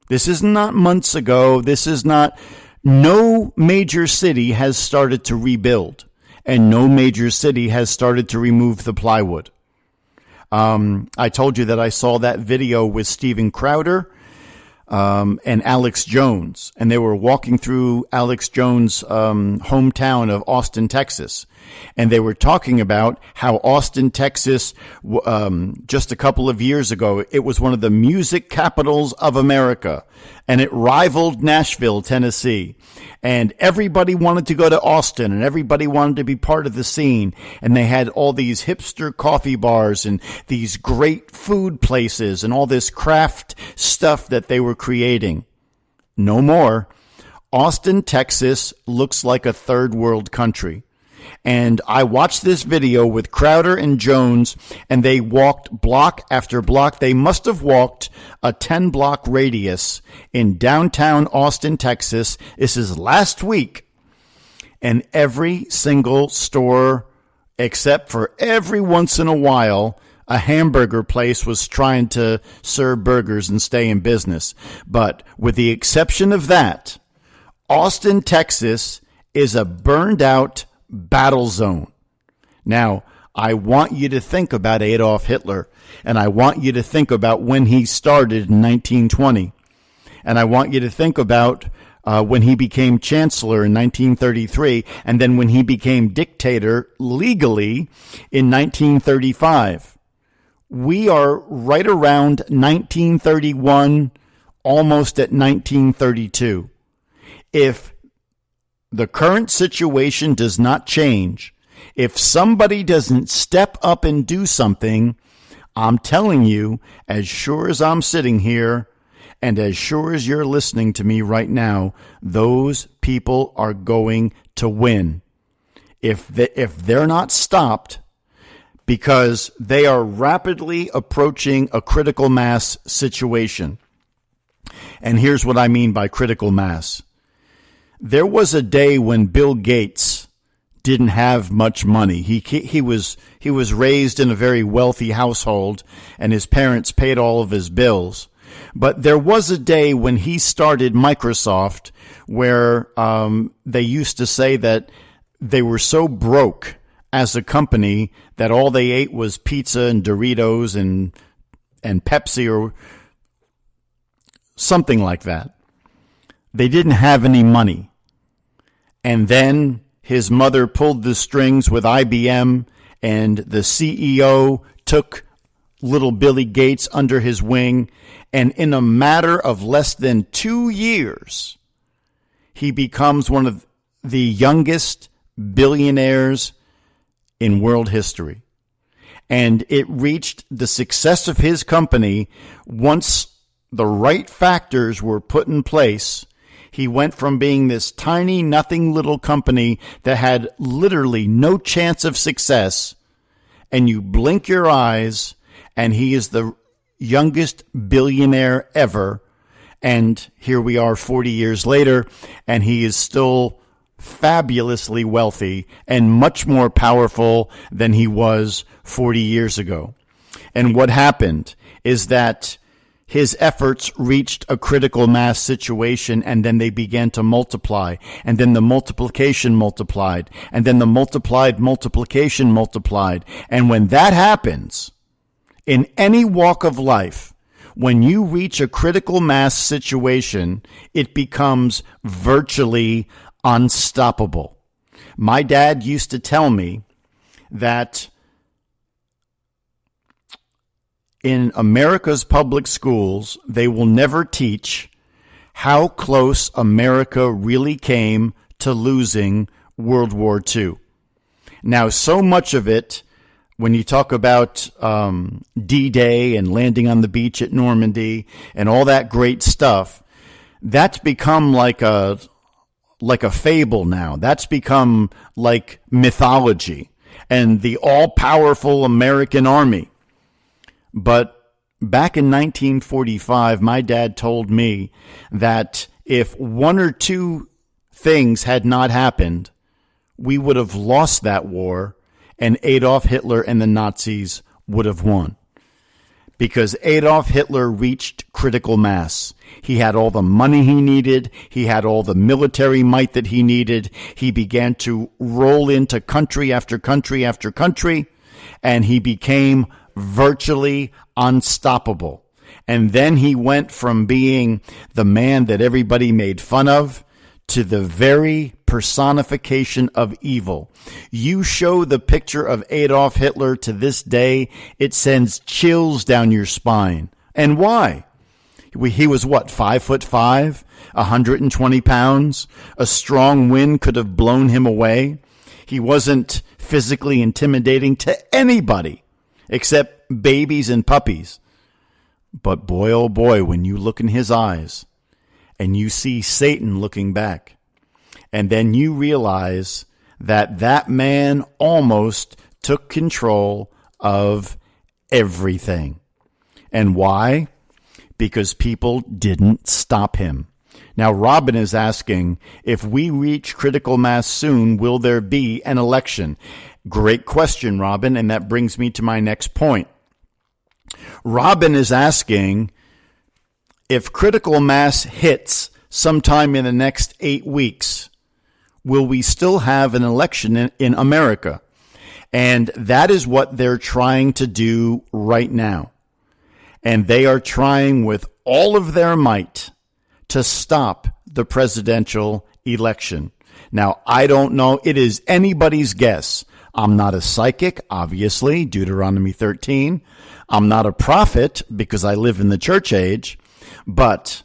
This is not months ago. This is not. No major city has started to rebuild, and no major city has started to remove the plywood. I told you that I saw that video with Steven Crowder and Alex Jones, and they were walking through Alex Jones' hometown of Austin, Texas. And they were talking about how Austin, Texas, just a couple of years ago, it was one of the music capitals of America, and it rivaled Nashville, Tennessee. And everybody wanted to go to Austin, and everybody wanted to be part of the scene. And they had all these hipster coffee bars and these great food places and all this craft stuff that they were creating. No more. Austin, Texas looks like a third world country. And I watched this video with Crowder and Jones, and they walked block after block. They must have walked a 10-block radius in downtown Austin, Texas. This is last week. And every single store except for every once in a while, a hamburger place was trying to serve burgers and stay in business. But with the exception of that, Austin, Texas is a burned out battle zone. Now, I want you to think about Adolf Hitler, and I want you to think about when he started in 1920. And I want you to think about when he became chancellor in 1933, and then when he became dictator legally in 1935. We are right around 1931, almost at 1932. If the current situation does not change, if somebody doesn't step up and do something, I'm telling you, as sure as I'm sitting here, and as sure as you're listening to me right now, those people are going to win. If they're not stopped, because they are rapidly approaching a critical mass situation. And here's what I mean by critical mass. There was a day when Bill Gates didn't have much money. He was raised in a very wealthy household, and his parents paid all of his bills. But there was a day when he started Microsoft where they used to say that they were so broke as a company that all they ate was pizza and Doritos and Pepsi or something like that. They didn't have any money. And then his mother pulled the strings with IBM, and the CEO took little Billy Gates under his wing, and in a matter of less than 2 years, he becomes one of the youngest billionaires in world history. And it reached the success of his company once the right factors were put in place. He went from being this tiny, nothing little company that had literally no chance of success, and you blink your eyes, and he is the youngest billionaire ever. And here we are 40 years later, and he is still fabulously wealthy and much more powerful than he was 40 years ago. And what happened is that his efforts reached a critical mass situation, and then they began to multiply, and then the multiplication multiplied, and then the multiplication multiplied. And when that happens, in any walk of life, when you reach a critical mass situation, it becomes virtually unstoppable. My dad used to tell me that in America's public schools, they will never teach how close America really came to losing World War II. Now, so much of it, when you talk about D-Day and landing on the beach at Normandy and all that great stuff, that's become like a fable now. That's become like mythology and the all-powerful American army. But back in 1945, my dad told me that if one or two things had not happened, we would have lost that war, and Adolf Hitler and the Nazis would have won. Because Adolf Hitler reached critical mass. He had all the money he needed. He had all the military might that he needed. He began to roll into country after country after country, and he became virtually unstoppable. And then he went from being the man that everybody made fun of to the very personification of evil. You show the picture of Adolf Hitler to this day, it sends chills down your spine. And why? He was what, 5'5", 120 pounds? A strong wind could have blown him away. He wasn't physically intimidating to anybody except babies and puppies. But boy, oh boy, when you look in his eyes and you see Satan looking back, and then you realize that that man almost took control of everything. And why? Because people didn't stop him. Now, Robin is asking, if we reach critical mass soon, will there be an election? Great question, Robin, and that brings me to my next point. Robin is asking if critical mass hits sometime in the next 8 weeks, will we still have an election in America? And that is what they're trying to do right now. And they are trying with all of their might to stop the presidential election. Now, I don't know. It is anybody's guess. I'm not a psychic, obviously, Deuteronomy 13. I'm not a prophet because I live in the church age. But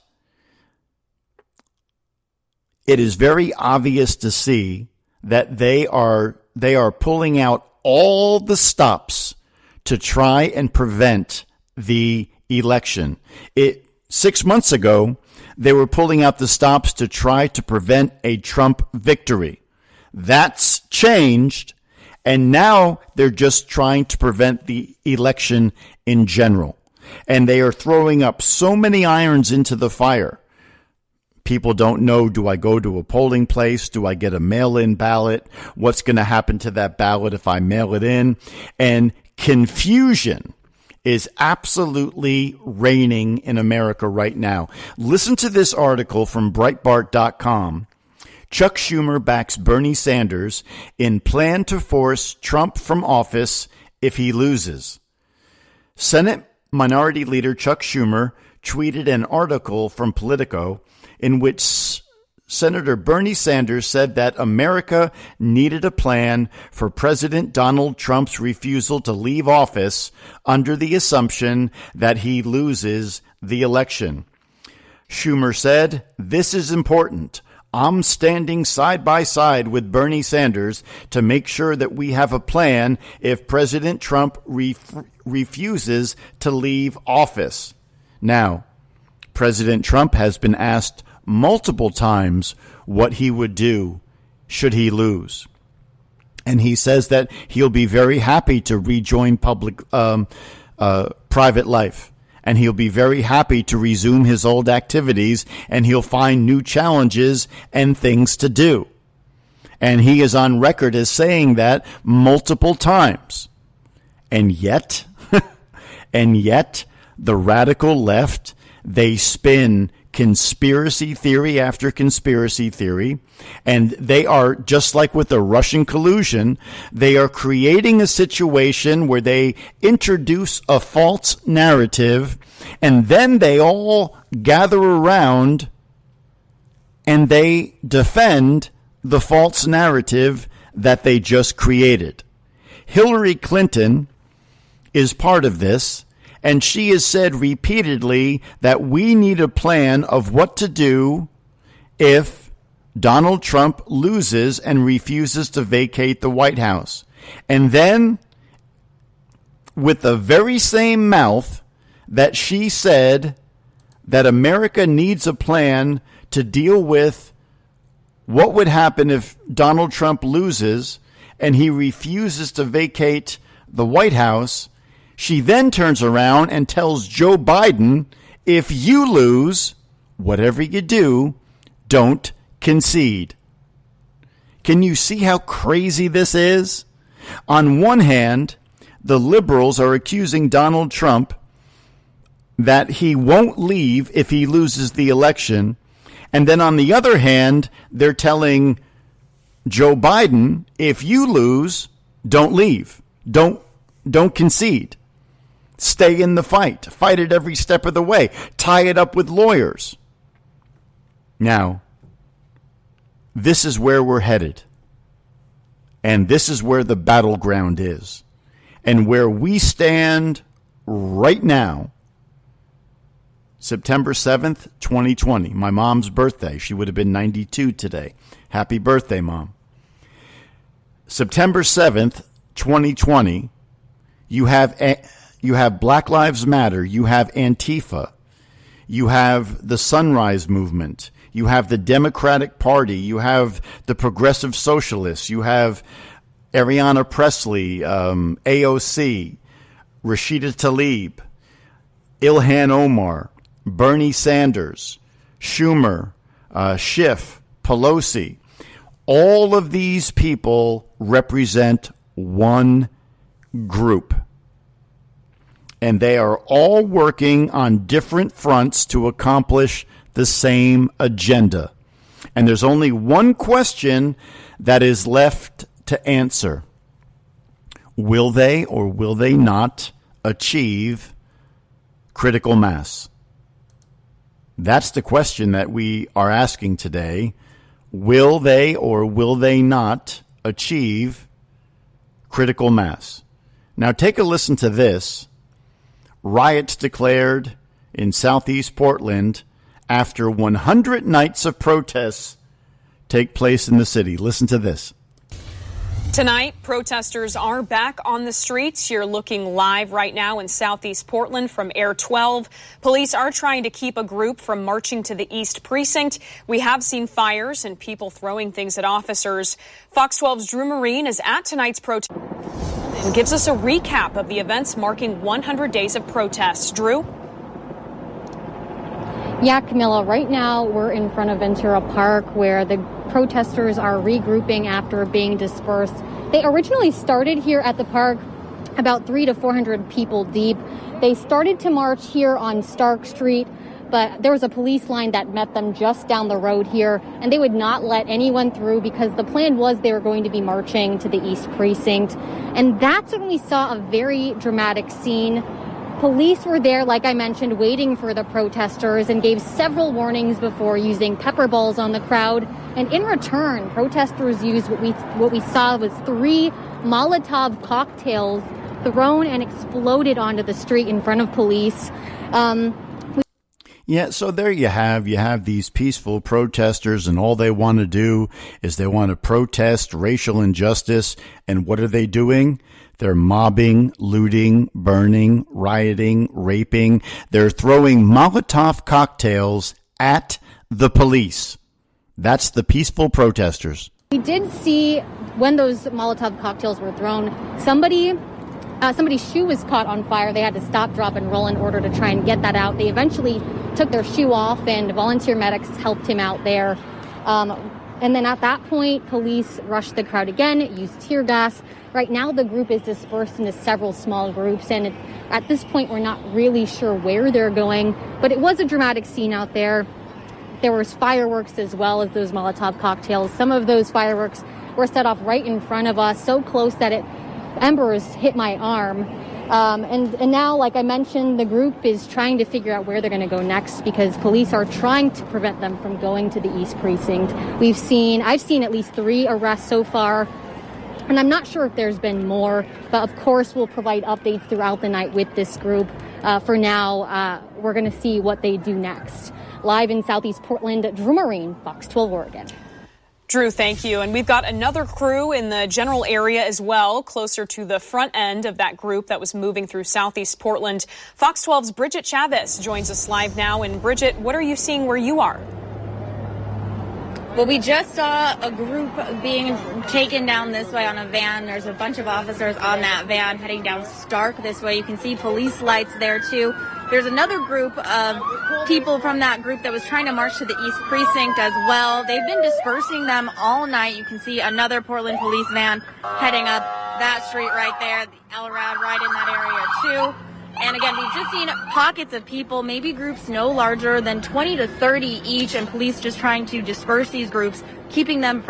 it is very obvious to see that they are pulling out all the stops to try and prevent the election. 6 months ago, they were pulling out the stops to try to prevent a Trump victory. That's changed, and now they're just trying to prevent the election in general. And they are throwing up so many irons into the fire. People don't know, do I go to a polling place? Do I get a mail-in ballot? What's going to happen to that ballot if I mail it in? And confusion is absolutely reigning in America right now. Listen to this article from Breitbart.com. Chuck Schumer backs Bernie Sanders in plan to force Trump from office if he loses. Senate Minority Leader Chuck Schumer tweeted an article from Politico in which Senator Bernie Sanders said that America needed a plan for President Donald Trump's refusal to leave office under the assumption that he loses the election. Schumer said, "This is important. I'm standing side by side with Bernie Sanders to make sure that we have a plan if President Trump refuses to leave office." Now, President Trump has been asked multiple times what he would do should he lose. And he says that he'll be very happy to rejoin private life. And he'll be very happy to resume his old activities, and he'll find new challenges and things to do. And he is on record as saying that multiple times. And yet, the radical left, they spin conspiracy theory after conspiracy theory, and they are, just like with the Russian collusion, they are creating a situation where they introduce a false narrative, and then they all gather around and they defend the false narrative that they just created. Hillary Clinton is part of this. And she has said repeatedly that we need a plan of what to do if Donald Trump loses and refuses to vacate the White House. And then, with the very same mouth that she said that America needs a plan to deal with what would happen if Donald Trump loses and he refuses to vacate the White House, she then turns around and tells Joe Biden, if you lose, whatever you do, don't concede. Can you see how crazy this is? On one hand, the liberals are accusing Donald Trump that he won't leave if he loses the election. And then on the other hand, they're telling Joe Biden, if you lose, don't leave. Don't concede. Stay in the fight. Fight it every step of the way. Tie it up with lawyers. Now, this is where we're headed. And this is where the battleground is. And where we stand right now, September 7th, 2020, my mom's birthday. She would have been 92 today. Happy birthday, Mom. September 7th, 2020, you have Black Lives Matter, you have Antifa, you have the Sunrise Movement, you have the Democratic Party, you have the Progressive Socialists, you have Ariana Presley, AOC, Rashida Tlaib, Ilhan Omar, Bernie Sanders, Schumer, Schiff, Pelosi. All of these people represent one group. And they are all working on different fronts to accomplish the same agenda. And there's only one question that is left to answer. Will they or will they not achieve critical mass? That's the question that we are asking today. Will they or will they not achieve critical mass? Now take a listen to this. Riots declared in southeast Portland after 100 nights of protests take place in the city. Listen to this. Tonight, protesters are back on the streets. You're looking live right now in southeast Portland from Air 12. Police are trying to keep a group from marching to the East Precinct. We have seen fires and people throwing things at officers. Fox 12's Drew Marine is at tonight's protest and gives us a recap of the events marking 100 days of protests. Drew? Yeah, Camilla, right now we're in front of Ventura Park where the protesters are regrouping after being dispersed. They originally started here at the park about 300 to 400 people deep. They started to march here on Stark Street, but there was a police line that met them just down the road here, and they would not let anyone through because the plan was they were going to be marching to the East Precinct. And that's when we saw a very dramatic scene. Police were there, like I mentioned, waiting for the protesters and gave several warnings before using pepper balls on the crowd. And in return, protesters used what we saw was 3 Molotov cocktails thrown and exploded onto the street in front of police. Yeah, so there you have these peaceful protesters, and all they want to do is they want to protest racial injustice. And what are they doing? They're mobbing, looting, burning, rioting, raping. They're throwing Molotov cocktails at the police. That's the peaceful protesters. We did see when those Molotov cocktails were thrown, somebody's shoe was caught on fire. They had to stop, drop, and roll in order to try and get that out. They eventually took their shoe off, and volunteer medics helped him out there. And then at that point, police rushed the crowd again, used tear gas. Right now, the group is dispersed into several small groups, and at this point, we're not really sure where they're going. But it was a dramatic scene out there. There was fireworks as well as those Molotov cocktails. Some of those fireworks were set off right in front of us, so close that embers hit my arm. And now, like I mentioned, the group is trying to figure out where they're going to go next because police are trying to prevent them from going to the East Precinct. I've seen at least 3 arrests so far, and I'm not sure if there's been more, but of course we'll provide updates throughout the night with this group. For now, we're going to see what they do next. Live in southeast Portland, Drew Marine, Fox 12 Oregon. Drew, thank you. And we've got another crew in the general area as well, closer to the front end of that group that was moving through southeast Portland. Fox 12's Bridget Chavez joins us live now. And Bridget, what are you seeing where you are? Well, we just saw a group being taken down this way on a van. There's a bunch of officers on that van heading down Stark this way. You can see police lights there, too. There's another group of people from that group that was trying to march to the East Precinct as well. They've been dispersing them all night. You can see another Portland police van heading up that street right there, the LRAD right in that area, too. And again, we've just seen pockets of people, maybe groups no larger than 20 to 30 each, and police just trying to disperse these groups, keeping them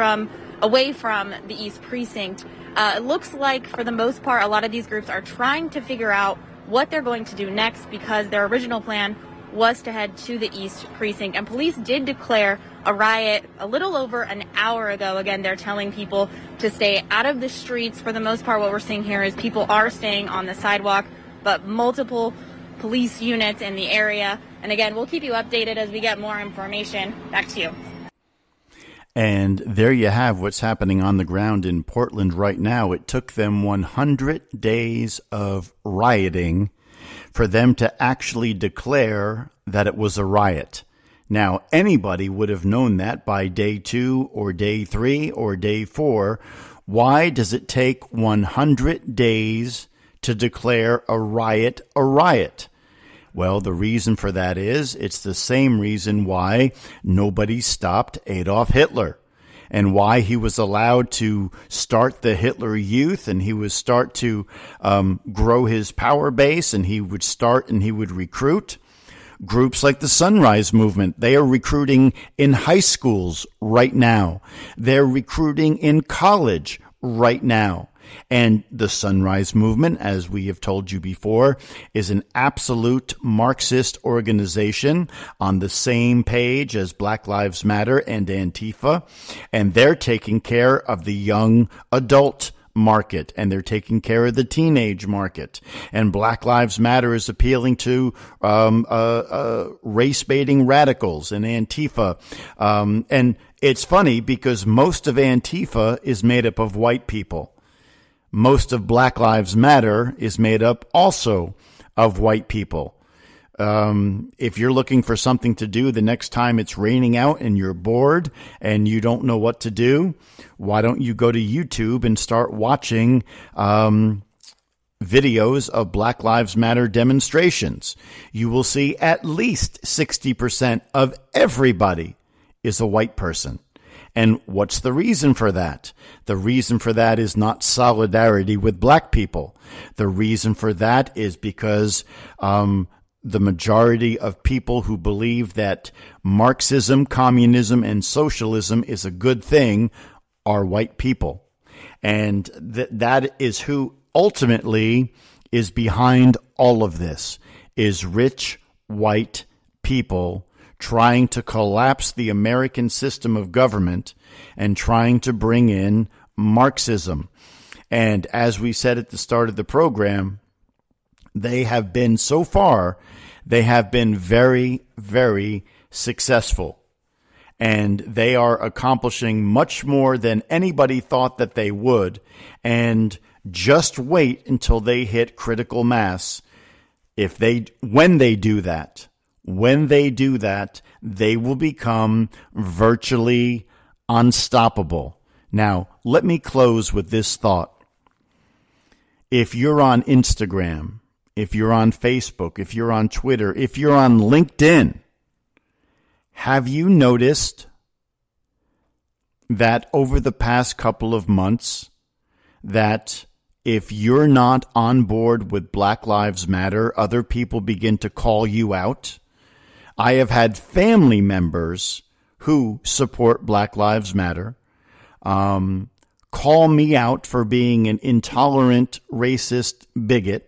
away from the East Precinct. It looks like, for the most part, a lot of these groups are trying to figure out what they're going to do next because their original plan was to head to the East Precinct. And police did declare a riot a little over an hour ago. Again, they're telling people to stay out of the streets. For the most part, what we're seeing here is people are staying on the sidewalk, but multiple police units in the area. And again, we'll keep you updated as we get more information. Back to you. And there you have what's happening on the ground in Portland right now. It took them 100 days of rioting for them to actually declare that it was a riot. Now, anybody would have known that by day 2 or day 3 or day 4. Why does it take 100 days to declare a riot a riot? Well, the reason for that is it's the same reason why nobody stopped Adolf Hitler. and why he was allowed to start the Hitler Youth, and he would start to grow his power base, and he would recruit. Groups like the Sunrise Movement, they are recruiting in high schools right now. They're recruiting in college right now. And the Sunrise Movement, as we have told you before, is an absolute Marxist organization on the same page as Black Lives Matter and Antifa. And they're taking care of the young adult market, and they're taking care of the teenage market. And Black Lives Matter is appealing to race-baiting radicals and Antifa. And it's funny because most of Antifa is made up of white people. Most of Black Lives Matter is made up also of white people. If you're looking for something to do the next time it's raining out and you're bored and you don't know what to do, why don't you go to YouTube and start watching videos of Black Lives Matter demonstrations? You will see at least 60% of everybody is a white person. And what's the reason for that? The reason for that is not solidarity with black people. The reason for that is because the majority of people who believe that Marxism, communism, and socialism is a good thing are white people. And that is who ultimately is behind all of this, is rich white people trying to collapse the American system of government and trying to bring in Marxism. And as we said at the start of the program, they have been, so far, they have been very, very successful. And they are accomplishing much more than anybody thought that they would. And just wait until they hit critical mass. When they do that, they will become virtually unstoppable. Now, let me close with this thought. If you're on Instagram, if you're on Facebook, if you're on Twitter, if you're on LinkedIn, have you noticed that over the past couple of months, that if you're not on board with Black Lives Matter, other people begin to call you out? I have had family members who support Black Lives Matter call me out for being an intolerant, racist bigot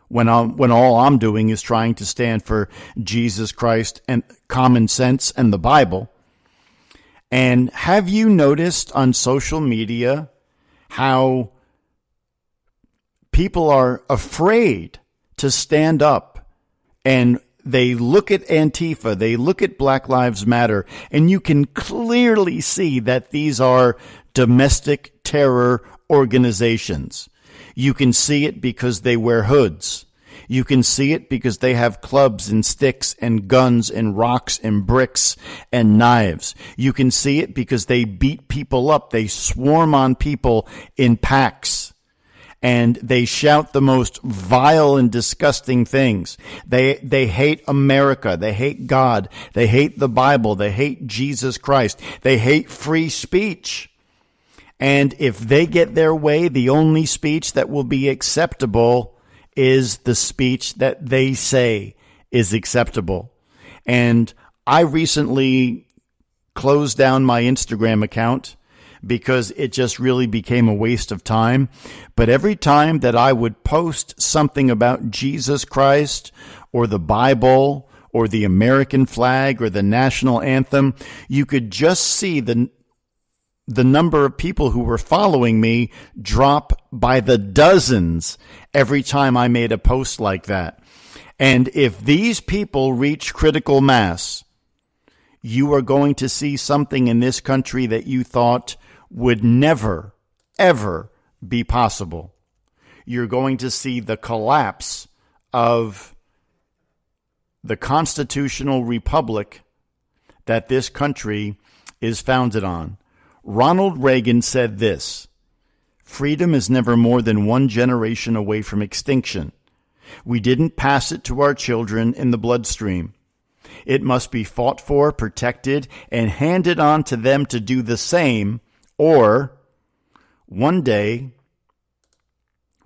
when all I'm doing is trying to stand for Jesus Christ and common sense and the Bible. And have you noticed on social media how people are afraid to stand up, and they look at Antifa, they look at Black Lives Matter, and you can clearly see that these are domestic terror organizations. You can see it because they wear hoods. You can see it because they have clubs and sticks and guns and rocks and bricks and knives. You can see it because they beat people up. They swarm on people in packs. And they shout the most vile and disgusting things. They hate America. They hate God. They hate the Bible. They hate Jesus Christ. They hate free speech. And if they get their way, the only speech that will be acceptable is the speech that they say is acceptable. And I recently closed down my Instagram account because it just really became a waste of time. But every time that I would post something about Jesus Christ or the Bible or the American flag or the national anthem, you could just see the number of people who were following me drop by the dozens every time I made a post like that. And if these people reach critical mass, you are going to see something in this country that you thought would never, ever be possible. You're going to see the collapse of the constitutional republic that this country is founded on. Ronald Reagan said this: freedom is never more than one generation away from extinction. We didn't pass it to our children in the bloodstream. It must be fought for, protected, and handed on to them to do the same, or one day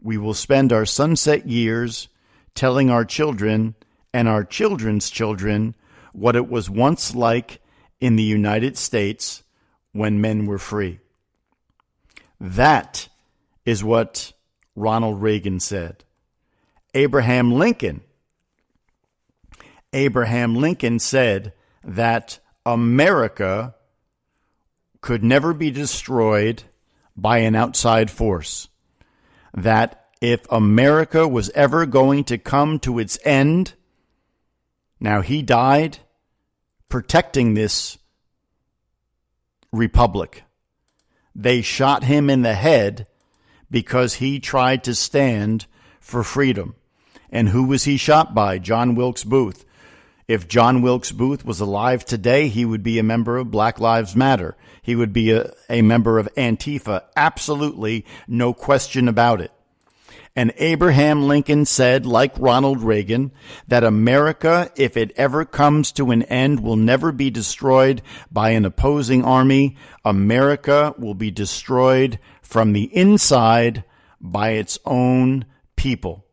we will spend our sunset years telling our children and our children's children what it was once like in the United States when men were free. That is what Ronald Reagan said. Abraham Lincoln said that America could never be destroyed by an outside force. That if America was ever going to come to its end, now he died protecting this republic. They shot him in the head because he tried to stand for freedom. And who was he shot by? John Wilkes Booth. If John Wilkes Booth was alive today, he would be a member of Black Lives Matter. He would be a member of Antifa. Absolutely, no question about it. And Abraham Lincoln said, like Ronald Reagan, that America, if it ever comes to an end, will never be destroyed by an opposing army. America will be destroyed from the inside by its own people.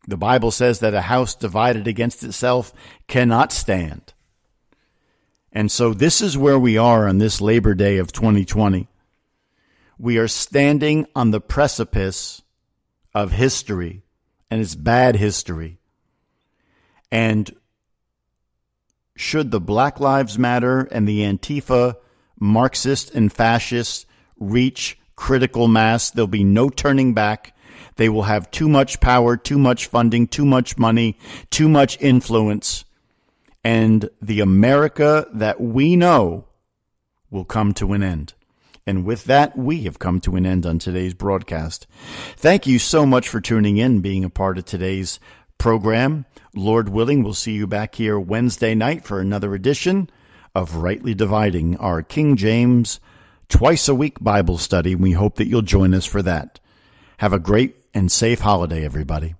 The Bible says that a house divided against itself cannot stand. And so this is where we are on this Labor Day of 2020. We are standing on the precipice of history, and it's bad history. And should the Black Lives Matter and the Antifa, Marxist and fascists reach critical mass, there'll be no turning back. They will have too much power, too much funding, too much money, too much influence. And the America that we know will come to an end. And with that, we have come to an end on today's broadcast. Thank you so much for tuning in, being a part of today's program. Lord willing, we'll see you back here Wednesday night for another edition of Rightly Dividing, our King James twice-a-week Bible study. We hope that you'll join us for that. Have a great and safe holiday, everybody.